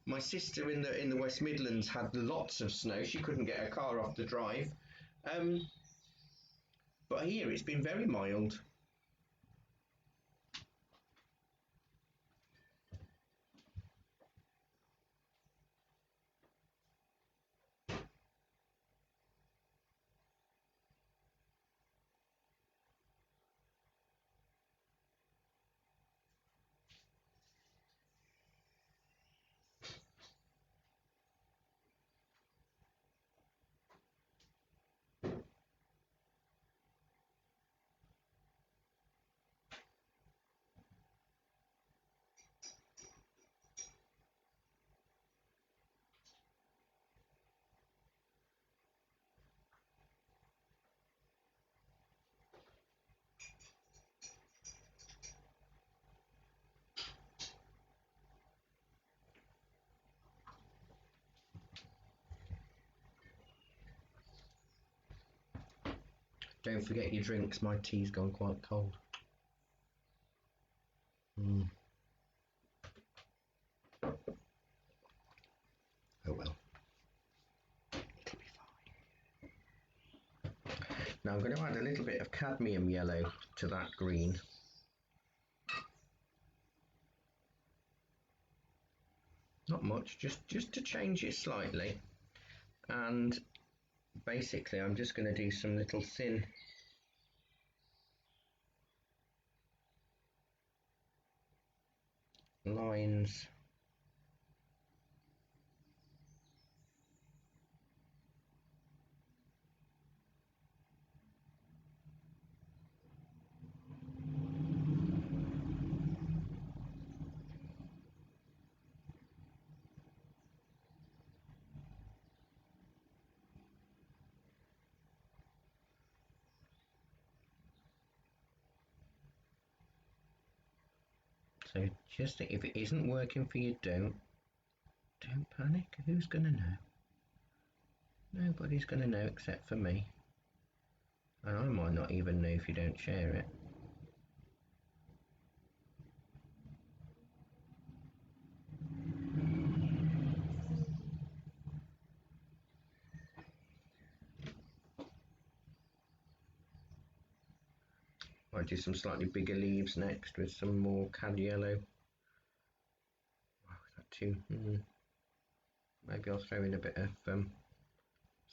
S1: My sister in the West Midlands had lots of snow. She couldn't get her car off the drive. Um, but here it's been very mild. Don't forget your drinks. My tea's gone quite cold. Mm. Oh well, it'll be fine. Now I'm going to add a little bit of cadmium yellow to that green. Not much, just to change it slightly. And basically I'm just going to do some little thin lines. So just if it isn't working for you, don't panic. Who's going to know? Nobody's going to know except for me. And I might not even know if you don't share it. I'll do some slightly bigger leaves next with some more cad yellow. Oh, is that too? Maybe I'll throw in a bit of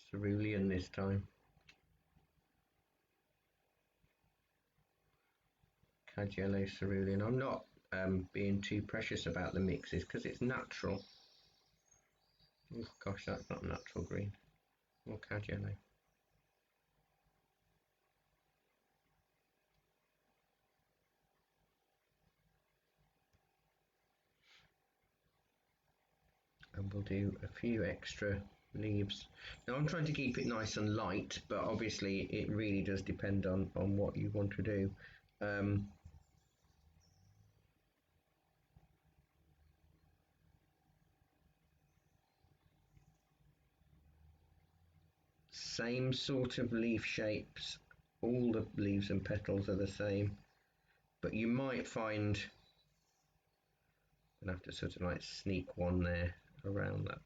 S1: cerulean this time. Cad yellow, cerulean. I'm not being too precious about the mixes because it's natural. Oh gosh, that's not natural green. More cad yellow. And we'll do a few extra leaves. Now I'm trying to keep it nice and light, but obviously it really does depend on what you want to do. Same sort of leaf shapes, all the leaves and petals are the same, but you might find I'll have to sort of like sneak one there around that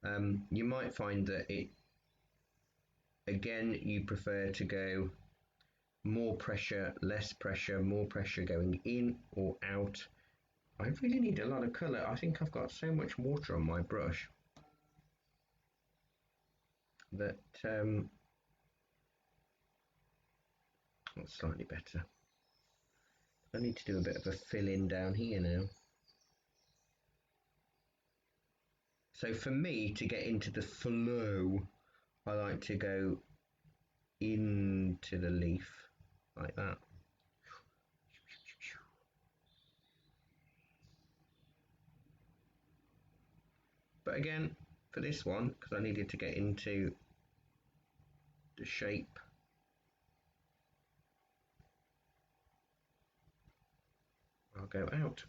S1: petal. You might find that it again you prefer to go more pressure, less pressure, more pressure going in or out. I really need a lot of colour. I think I've got so much water on my brush that that's slightly better. I need to do a bit of a fill in down here now. So for me to get into the flow, I like to go into the leaf like that. But again, for this one, because I needed to get into the shape, I'll go out.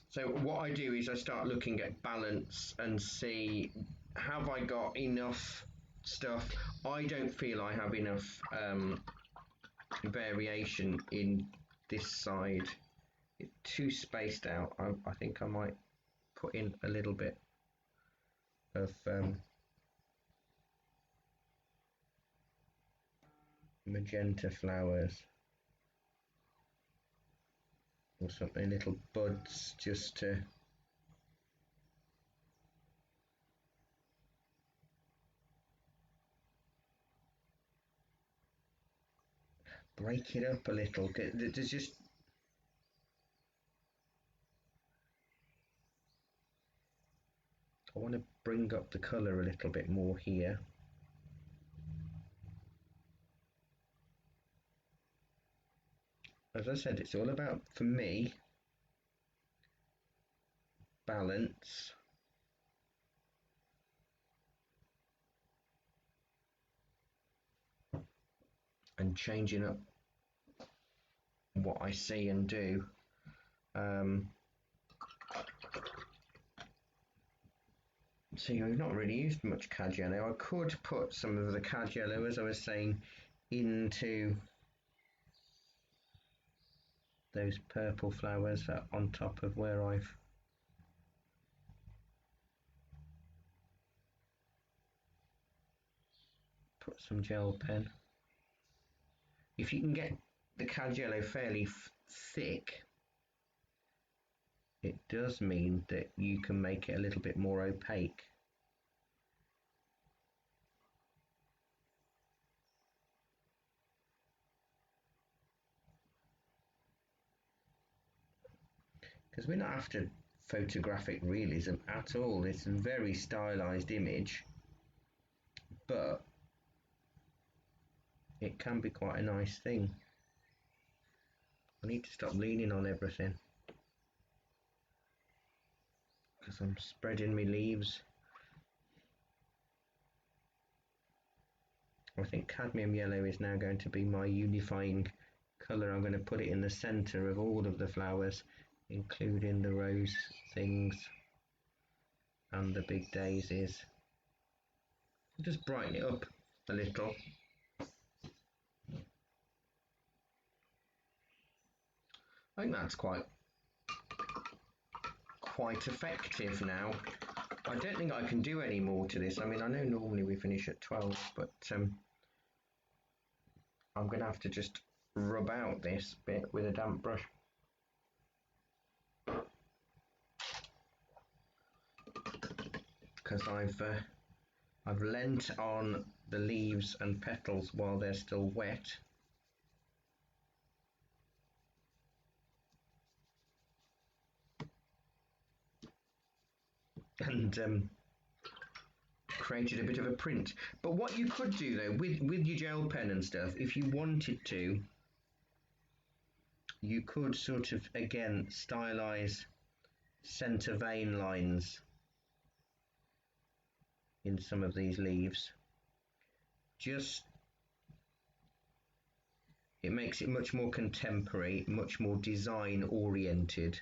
S1: So what I do is I start looking at balance and see, have I got enough stuff? I don't feel I have enough variation in this side. It's too spaced out. I think I might put in a little bit of magenta flowers or something, little buds, just to break it up a little. There's just I want to bring up the colour a little bit more here. As I said, it's all about, for me, balance. And changing up what I see and do. See, I've not really used much cad yellow. I could put some of the cad yellow, as I was saying, into those purple flowers on top of where I've put some gel pen. If you can get the cad yellow fairly thick, it does mean that you can make it a little bit more opaque. Because we're not after photographic realism at all. It's a very stylized image, but it can be quite a nice thing. I need to stop leaning on everything because I'm spreading my leaves. I think cadmium yellow is now going to be my unifying colour. I'm going to put it in the centre of all of the flowers, including the rose things and the big daisies. Just brighten it up a little. I think that's quite effective now. I don't think I can do any more to this. I mean, I know normally we finish at 12, but I'm going to have to just rub out this bit with a damp brush. Because I've lent on the leaves and petals while they're still wet. And created a bit of a print. But what you could do though, with your gel pen and stuff, if you wanted to, you could sort of again stylize center vein lines in some of these leaves. Just, it makes it much more contemporary, much more design oriented.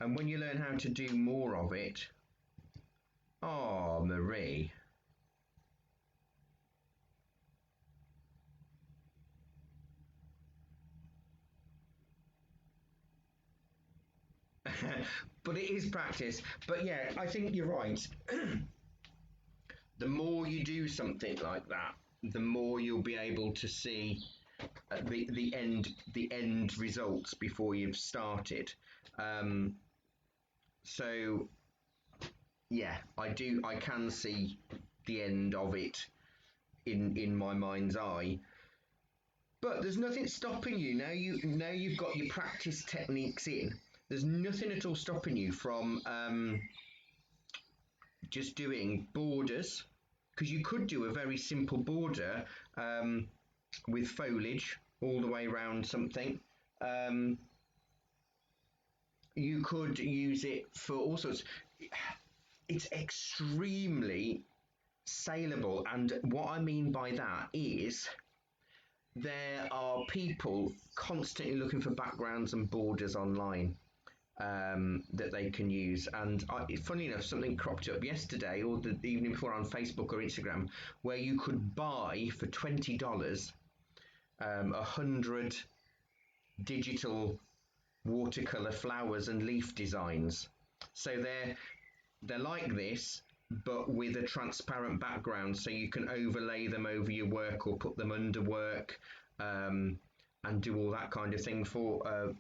S1: And when you learn how to do more of it, oh, Marie. But it is practice. But yeah, I think you're right. The more you do something like that, the more you'll be able to see the end results before you've started. Um, so yeah, I can see the end of it in my mind's eye. But there's nothing stopping you now you've got your practice techniques in. There's nothing at all stopping you from just doing borders, because you could do a very simple border with foliage all the way around something. Um, you could use it for all sorts. It's extremely saleable, and what I mean by that is there are people constantly looking for backgrounds and borders online that they can use. And funny enough, something cropped up yesterday or the evening before on Facebook or Instagram where you could buy for $20 100 digital watercolor flowers and leaf designs. So they're like this, but with a transparent background, so you can overlay them over your work or put them under work, and do all that kind of thing for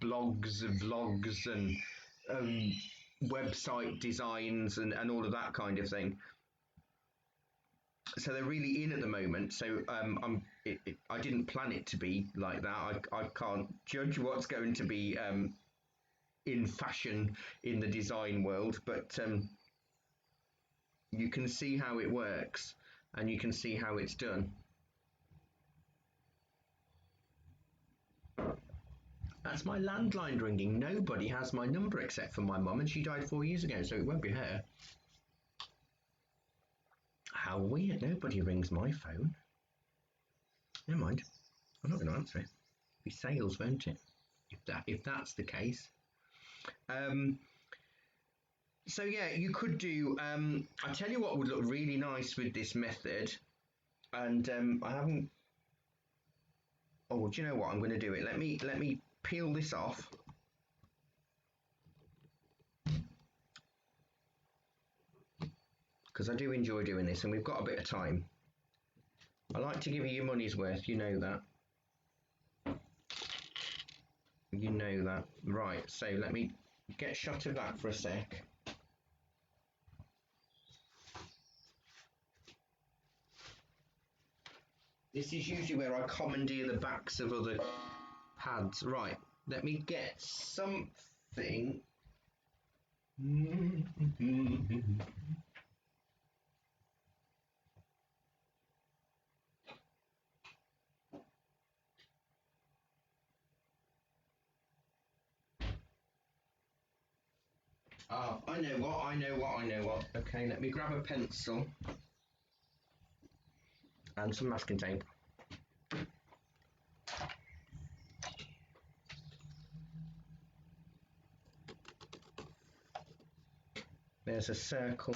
S1: blogs and vlogs and website designs and all of that kind of thing. So they're really in at the moment. So I didn't plan it to be like that. I can't judge what's going to be in fashion in the design world, but you can see how it works and you can see how it's done. That's my landline ringing. Nobody has my number except for my mum, and she died 4 years ago, so it won't be her. How weird. Nobody rings my phone. Never mind. I'm not going to answer it. It'll be sales, won't it? If that's the case. So yeah, you could do. I tell you what would look really nice with this method, and I haven't. Oh, do you know what? I'm going to do it. Let me peel this off. Because I do enjoy doing this, and we've got a bit of time. I like to give you your money's worth. You know that. You know that. Right. So let me get a shot of that for a sec. This is usually where I commandeer the backs of other pads. Right, let me get something. I know what. Okay, let me grab a pencil and some masking tape. There's a circle.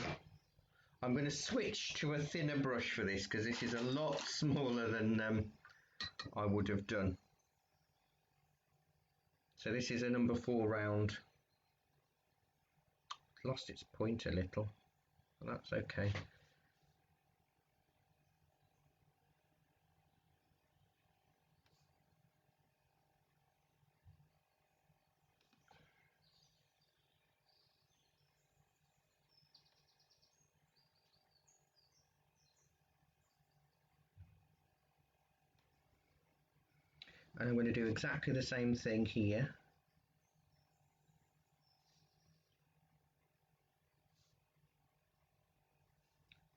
S1: I'm going to switch to a thinner brush for this because this is a lot smaller than I would have done. So this is a number 4 round. It's lost its point a little, but that's okay. And I'm going to do exactly the same thing here.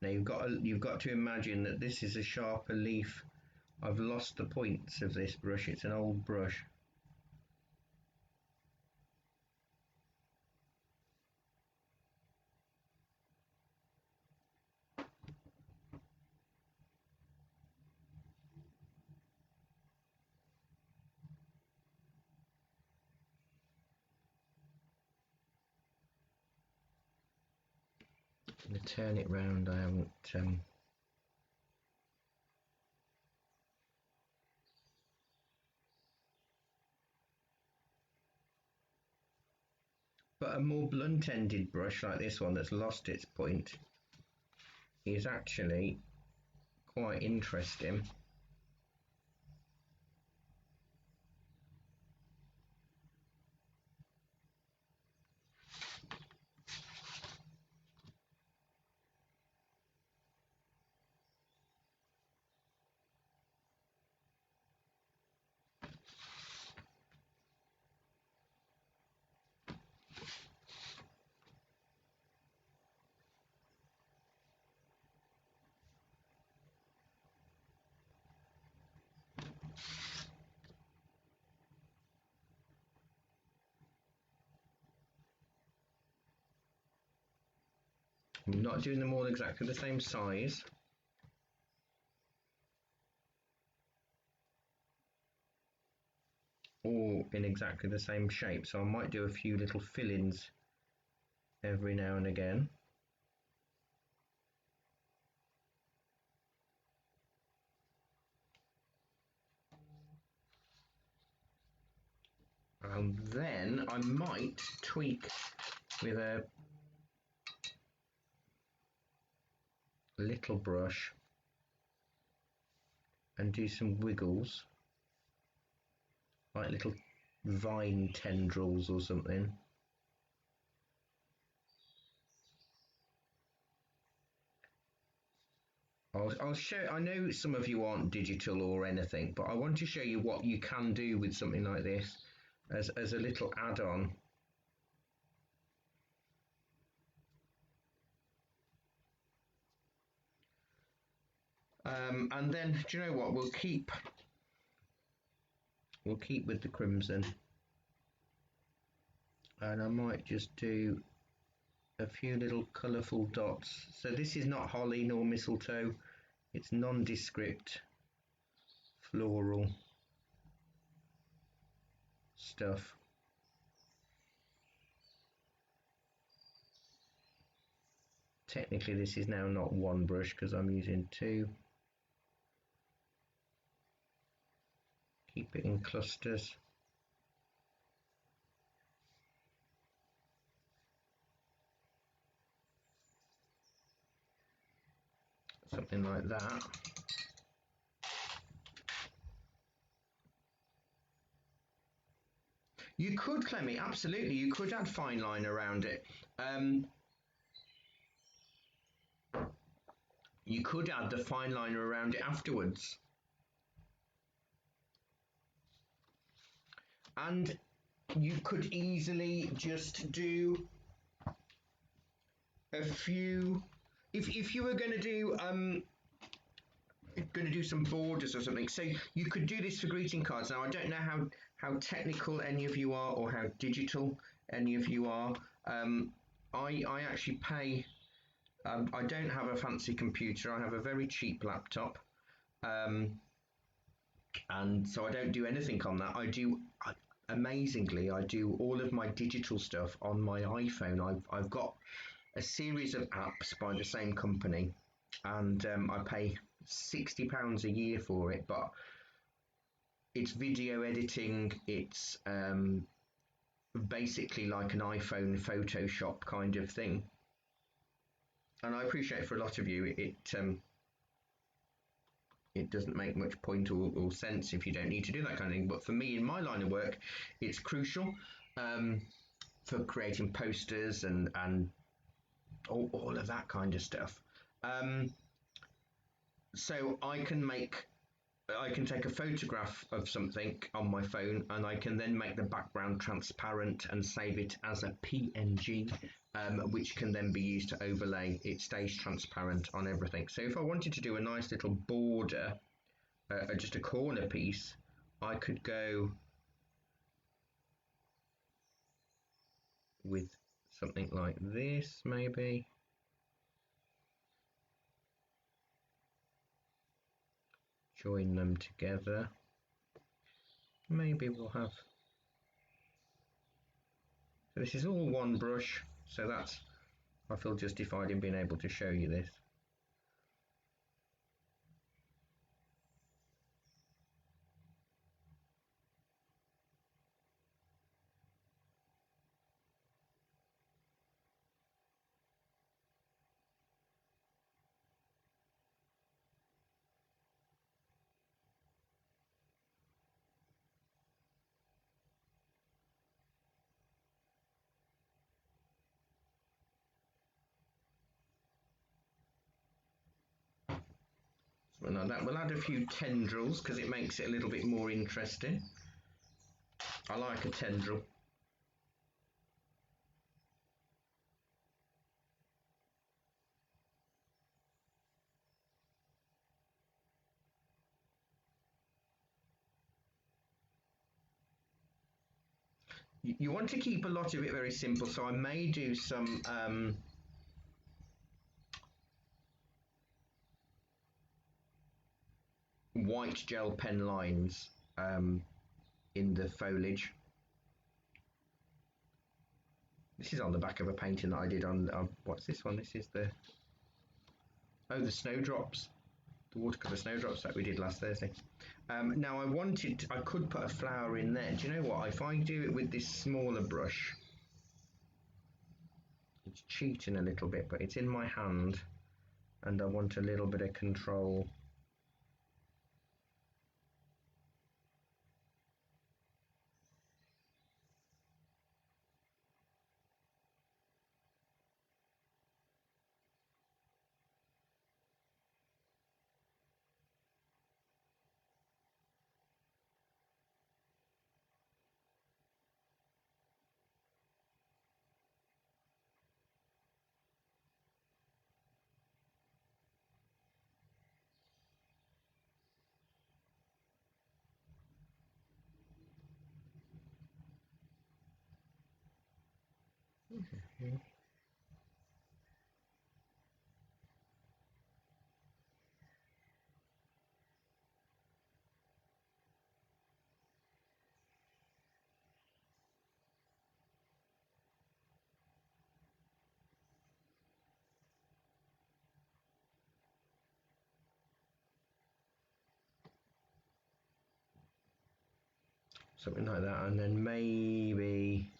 S1: Now you've got to imagine that this is a sharper leaf. I've lost the points of this brush. It's an old brush. going to turn it round. I haven't but a more blunt-ended brush like this one that's lost its point is actually quite interesting. I'm not doing them all exactly the same size. Or in exactly the same shape, so I might do a few little fill-ins every now and again. And then I might tweak with a little brush and do some wiggles, like little vine tendrils or something. I'll show. I know some of you aren't digital or anything, but I want to show you what you can do with something like this as a little add-on. And then, do you know what? We'll keep with the crimson, and I might just do a few little colourful dots. So this is not holly nor mistletoe, it's nondescript floral stuff. Technically this is now not one brush because I'm using two. Keep it in clusters. Something like that. You could, Clemmy, absolutely, you could add fine line around it. You could add the fine liner around it afterwards. And you could easily just do a few, if you were going to do some borders or something. So you could do this for greeting cards. Now I don't know how technical any of you are or how digital any of you are. I actually pay. I don't have a fancy computer. I have a very cheap laptop, and so I don't do anything on that. Amazingly, I do all of my digital stuff on my iPhone. I've got a series of apps by the same company, and I pay £60 a year for it, but it's video editing. It's basically like an iPhone Photoshop kind of thing, and I appreciate for a lot of you it doesn't make much point or sense if you don't need to do that kind of thing. But for me, in my line of work, it's crucial for creating posters and all of that kind of stuff. So I can take a photograph of something on my phone, and I can then make the background transparent and save it as a PNG, which can then be used to overlay. It stays transparent on everything. So if I wanted to do a nice little border, just a corner piece, I could go with something like this, maybe. Join them together. Maybe we'll have. So this is all one brush, so that's I feel justified in being able to show you this. Something like that. We'll add a few tendrils because it makes it a little bit more interesting. I like a tendril. You want to keep a lot of it very simple, so I may do some white gel pen lines in the foliage. This is on the back of a painting that I did on, what's this one? This is the snowdrops, the watercolour snowdrops that we did last Thursday. Now I could put a flower in there. Do you know what? If I do it with this smaller brush, it's cheating a little bit, but it's in my hand and I want a little bit of control. Something like that, and then maybe,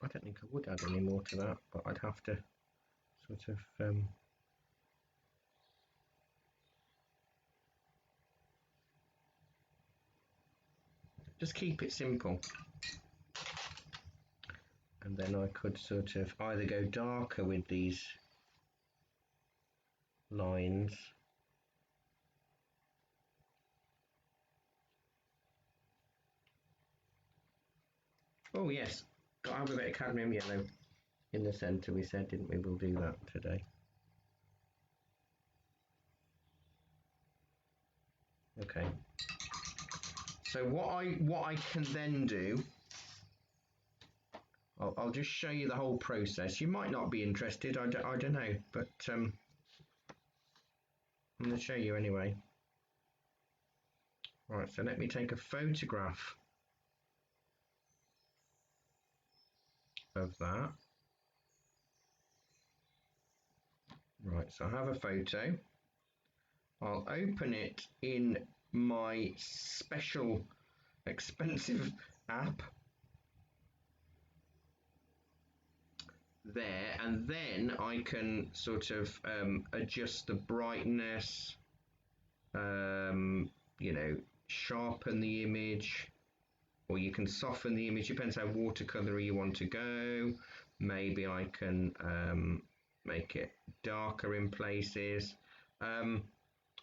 S1: I don't think I would add any more to that, but I'd have to sort of just keep it simple. And then I could sort of either go darker with these lines, oh yes, got to have a bit of cadmium yellow in the centre, we said, didn't we? We'll do that today. Okay, so what I can then do, I'll just show you the whole process. You might not be interested, I don't know, but I'm going to show you anyway. Right, so let me take a photograph of that. Right, so I have a photo. I'll open it in my special expensive app there, and then I can sort of adjust the brightness, you know, sharpen the image, or you can soften the image, depends how watercolour you want to go. Maybe I can make it darker in places.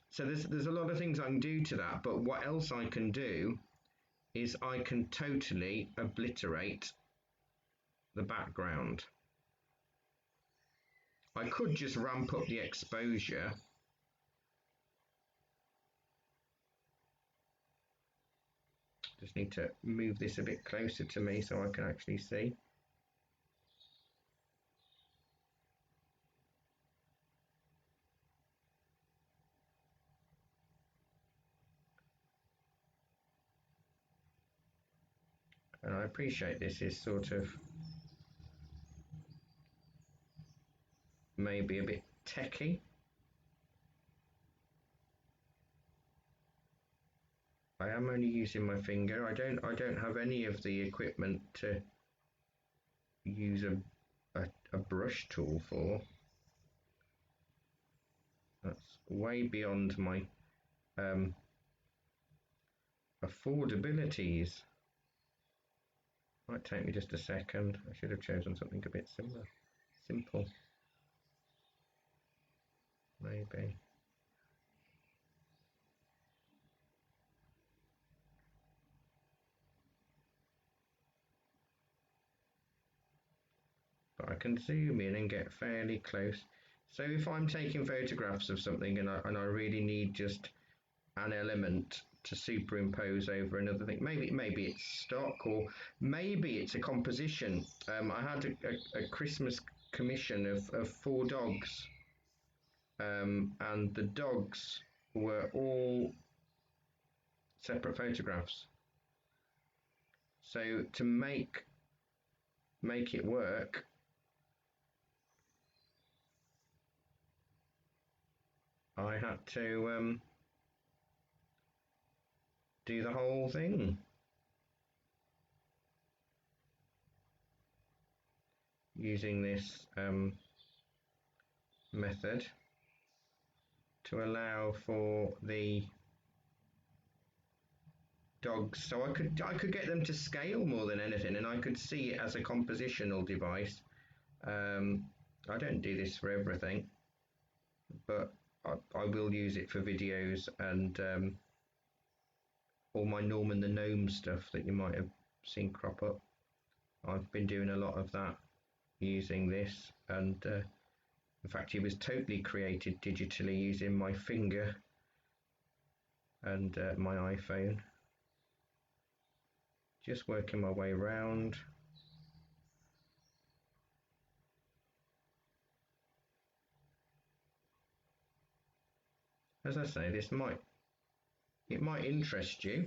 S1: So there's a lot of things I can do to that, but what else I can do is I can totally obliterate the background. I could just ramp up the exposure. Just need to move this a bit closer to me so I can actually see. And I appreciate this is sort of maybe a bit techy. I am only using my finger. I don't have any of the equipment to use a brush tool for. That's way beyond my affordabilities. Might take me just a second. I should have chosen something a bit similar. Simple. Maybe. But I can zoom in and get fairly close. So if I'm taking photographs of something and I really need just an element to superimpose over another thing, maybe it's stock, or maybe it's a composition. I had a Christmas commission of 4 dogs, and the dogs were all separate photographs. So to make it work, I had to do the whole thing using this method to allow for the dogs, so I could get them to scale more than anything, and I could see it as a compositional device. I don't do this for everything, but I will use it for videos and all my Norman the Gnome stuff that you might have seen crop up. I've been doing a lot of that using this, and in fact it was totally created digitally using my finger and my iPhone. Just working my way around. As I say, it might interest you,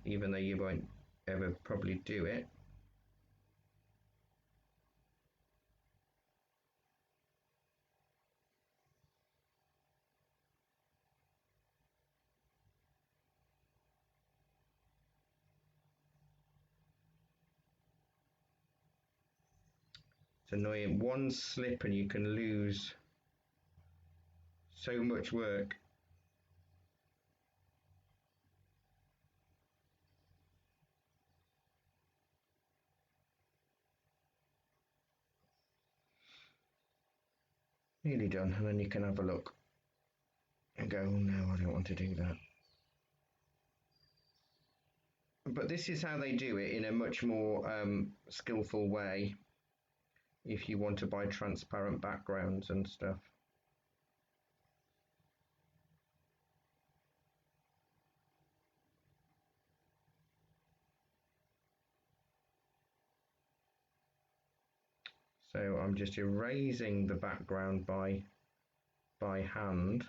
S1: even though you won't ever probably do it. It's annoying. One slip and you can lose so much work. Nearly done, and then you can have a look and go, oh no, I don't want to do that. But this is how they do it in a much more skillful way if you want to buy transparent backgrounds and stuff. So I'm just erasing the background by hand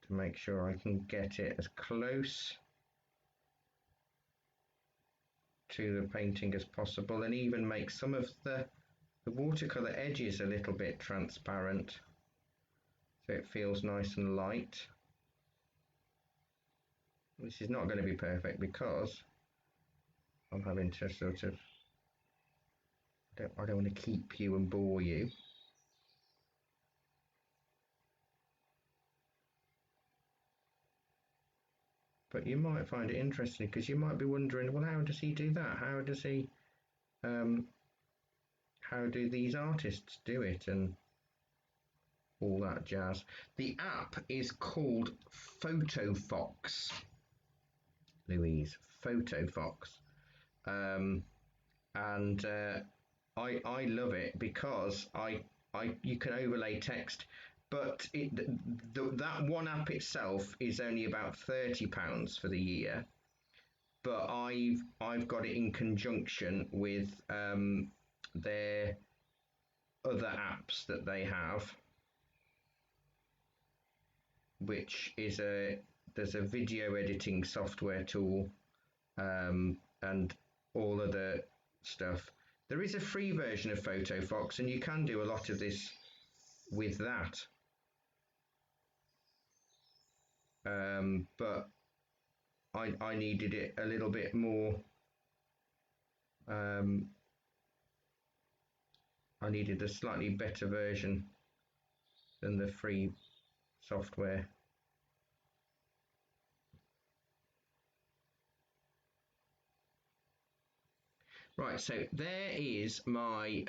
S1: to make sure I can get it as close to the painting as possible, and even make some of the watercolour edges a little bit transparent so it feels nice and light. This is not going to be perfect because I'm having to sort of, I don't want to keep you and bore you. But you might find it interesting because you might be wondering, well, how does he do that? How does he, how do these artists do it, and all that jazz. The app is called PhotoFox, Louise, PhotoFox. And I love it because you can overlay text, but that one app itself is only about £30 for the year. But I've got it in conjunction with their other apps that they have, which is there's a video editing software tool and all other stuff. There is a free version of PhotoFox, and you can do a lot of this with that. But I needed it a little bit more. I needed a slightly better version than the free software. Right, so there is my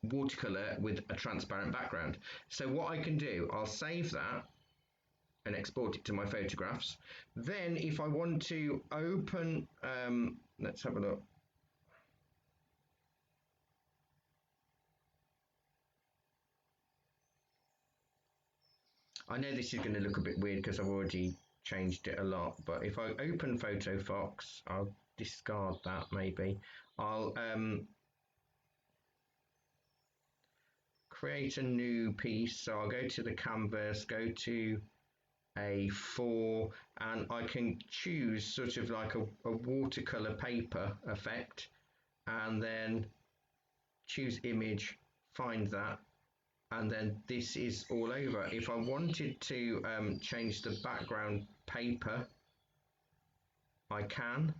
S1: watercolor with a transparent background. So what I can do, I'll save that and export it to my photographs. Then if I want to open, let's have a look. I know this is going to look a bit weird because I've already changed it a lot, but if I open PhotoFox, I'll discard that maybe. I'll create a new piece. So I'll go to the canvas, go to A4, and I can choose sort of like a watercolor paper effect, and then choose image, find that, and then this is all over. If I wanted to change the background paper, I can,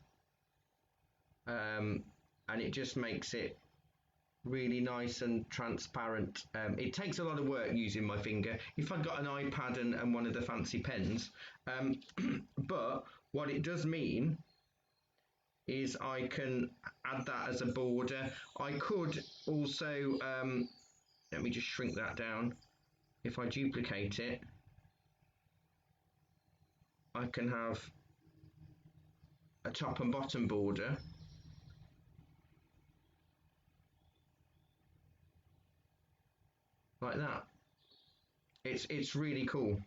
S1: and it just makes it really nice and transparent. It takes a lot of work using my finger. If I've got an iPad and one of the fancy pens, but what it does mean is I can add that as a border. I could also, let me just shrink that down. If I duplicate it, I can have a top and bottom border. Like that. It's really cool.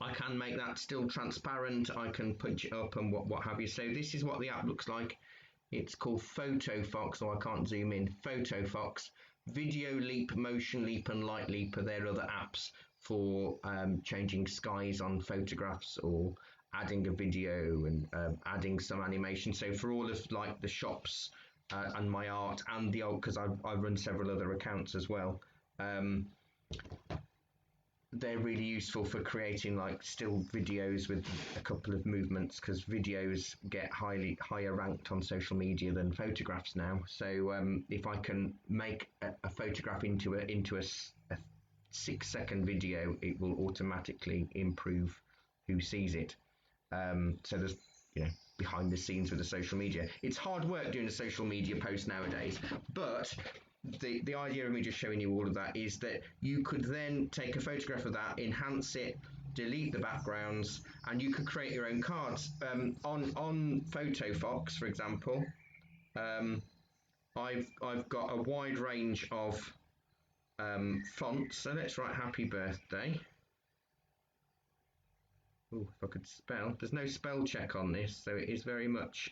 S1: I can make that still transparent. I can punch it up and what have you. So this is what the app looks like. It's called PhotoFox, so I can't zoom in. PhotoFox. Video Leap, Motion Leap, and Light Leap are their other apps for changing skies on photographs or adding a video and adding some animation. So for all of like the shops and my art and the old, because I run several other accounts as well. They're really useful for creating like still videos with a couple of movements, because videos get higher ranked on social media than photographs now. So if I can make a photograph into a 6-second video, it will automatically improve who sees it. So there's behind the scenes with the social media. It's hard work doing a social media post nowadays, but the idea of me just showing you all of that is that you could then take a photograph of that, enhance it, delete the backgrounds, and you could create your own cards. On PhotoFox, for example, I've got a wide range of fonts. So let's write happy birthday. Oh, if I could spell. There's no spell check on this, so it is very much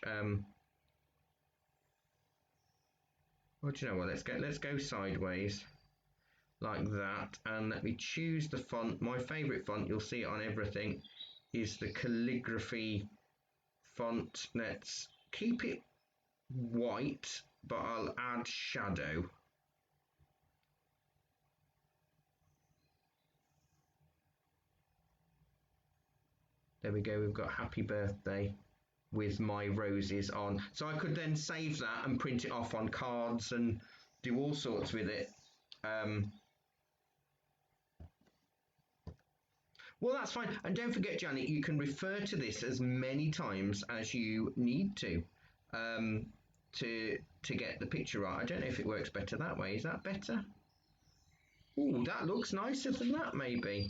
S1: well, do you know what? Let's go sideways like that, and let me choose the font. My favorite font, you'll see it on everything, is the calligraphy font. Let's keep it white, but I'll add shadow. There we go, we've got happy birthday with my roses on. So I could then save that and print it off on cards and do all sorts with it. Well, that's fine. And don't forget, Janet, you can refer to this as many times as you need to get the picture right. I don't know if it works better that way. Is that better? Oh, that looks nicer than that, maybe.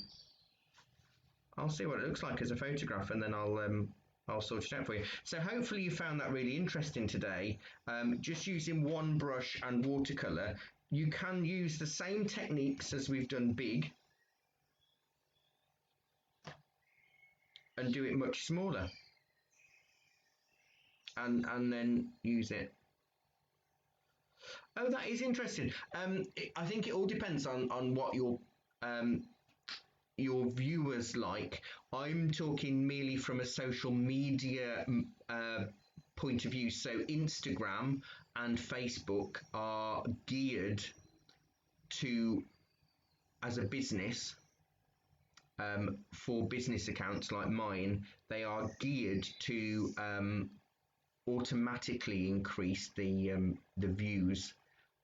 S1: I'll see what it looks like as a photograph, and then I'll sort it out for you. So hopefully you found that really interesting today. Just using one brush and watercolor, you can use the same techniques as we've done big and do it much smaller, and then use it. Oh, that is interesting. I think it all depends on what your your viewers like. I'm talking merely from a social media point of view. So Instagram and Facebook are geared to, as a business, for business accounts like mine, they are geared to automatically increase the views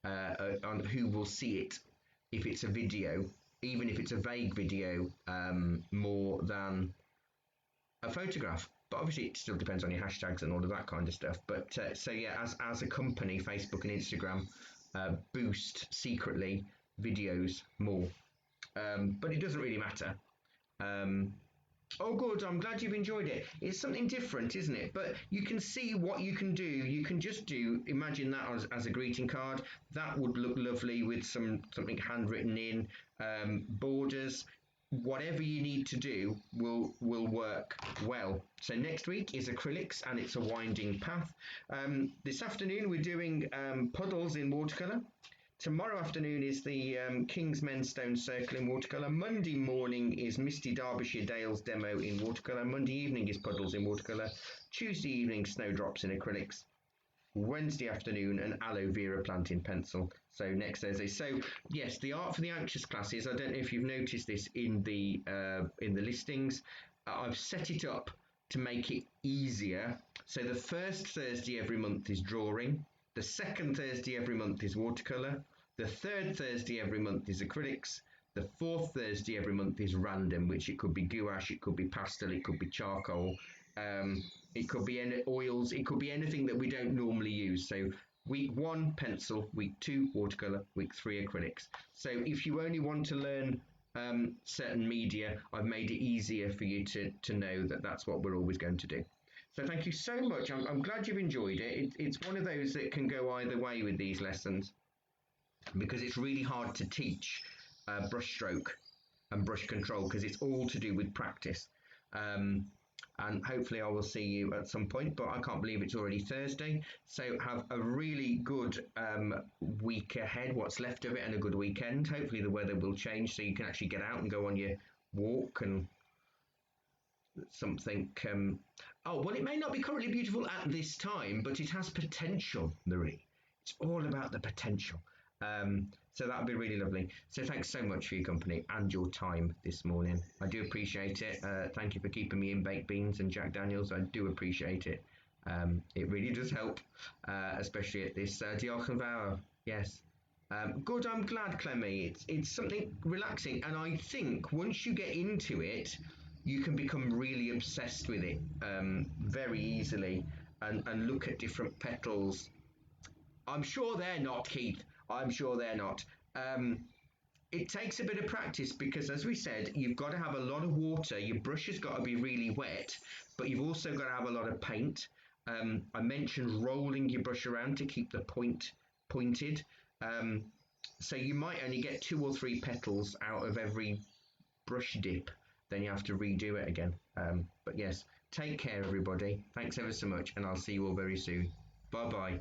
S1: on who will see it if it's a video, even if it's a vague video, more than a photograph. But obviously, it still depends on your hashtags and all of that kind of stuff. But so yeah, as a company, Facebook and Instagram boost secretly videos more, but it doesn't really matter. Oh, good. I'm glad you've enjoyed it. It's something different, isn't it? But you can see what you can do. You can just imagine that as a greeting card. That would look lovely with something handwritten in, borders. Whatever you need to do will work well. So next week is acrylics, and it's a winding path. This afternoon we're doing puddles in watercolour. Tomorrow afternoon is the King's Men Stone Circle in watercolour. Monday morning is Misty Derbyshire Dales demo in watercolour. Monday evening is puddles in watercolour. Tuesday evening, snowdrops in acrylics. Wednesday afternoon, an aloe vera plant in pencil. So next Thursday. So yes, the Art for the Anxious classes. I don't know if you've noticed this in the listings. I've set it up to make it easier. So the first Thursday every month is drawing. The second Thursday every month is watercolour. The third Thursday every month is acrylics. The fourth Thursday every month is random, which it could be gouache, it could be pastel, it could be charcoal, it could be any oils, it could be anything that we don't normally use. So week 1 pencil, week 2 watercolour, week 3 acrylics. So if you only want to learn certain media, I've made it easier for you to know that that's what we're always going to do. So thank you so much. I'm glad you've enjoyed it. It's one of those that can go either way with these lessons, because it's really hard to teach brushstroke and brush control, because it's all to do with practice. And hopefully I will see you at some point, but I can't believe it's already Thursday. So have a really good week ahead, what's left of it, and a good weekend. Hopefully the weather will change so you can actually get out and go on your walk and something. Oh, well, it may not be currently beautiful at this time, but it has potential, Marie. It's all about the potential. So that would be really lovely. So thanks so much for your company and your time this morning. I do appreciate it. Thank you for keeping me in baked beans and Jack Daniels. I do appreciate it. It really does help, especially at this Diolch yn fawr. Yes. Good, I'm glad, Clemmy. It's something relaxing, and I think once you get into it, you can become really obsessed with it very easily, and look at different petals. I'm sure they're not, Keith. I'm sure they're not. It takes a bit of practice because, as we said, you've got to have a lot of water. Your brush has got to be really wet, but you've also got to have a lot of paint. I mentioned rolling your brush around to keep the point pointed. So you might only get 2 or 3 petals out of every brush dip. Then you have to redo it again. But yes, take care, everybody. Thanks ever so much, and I'll see you all very soon. Bye-bye.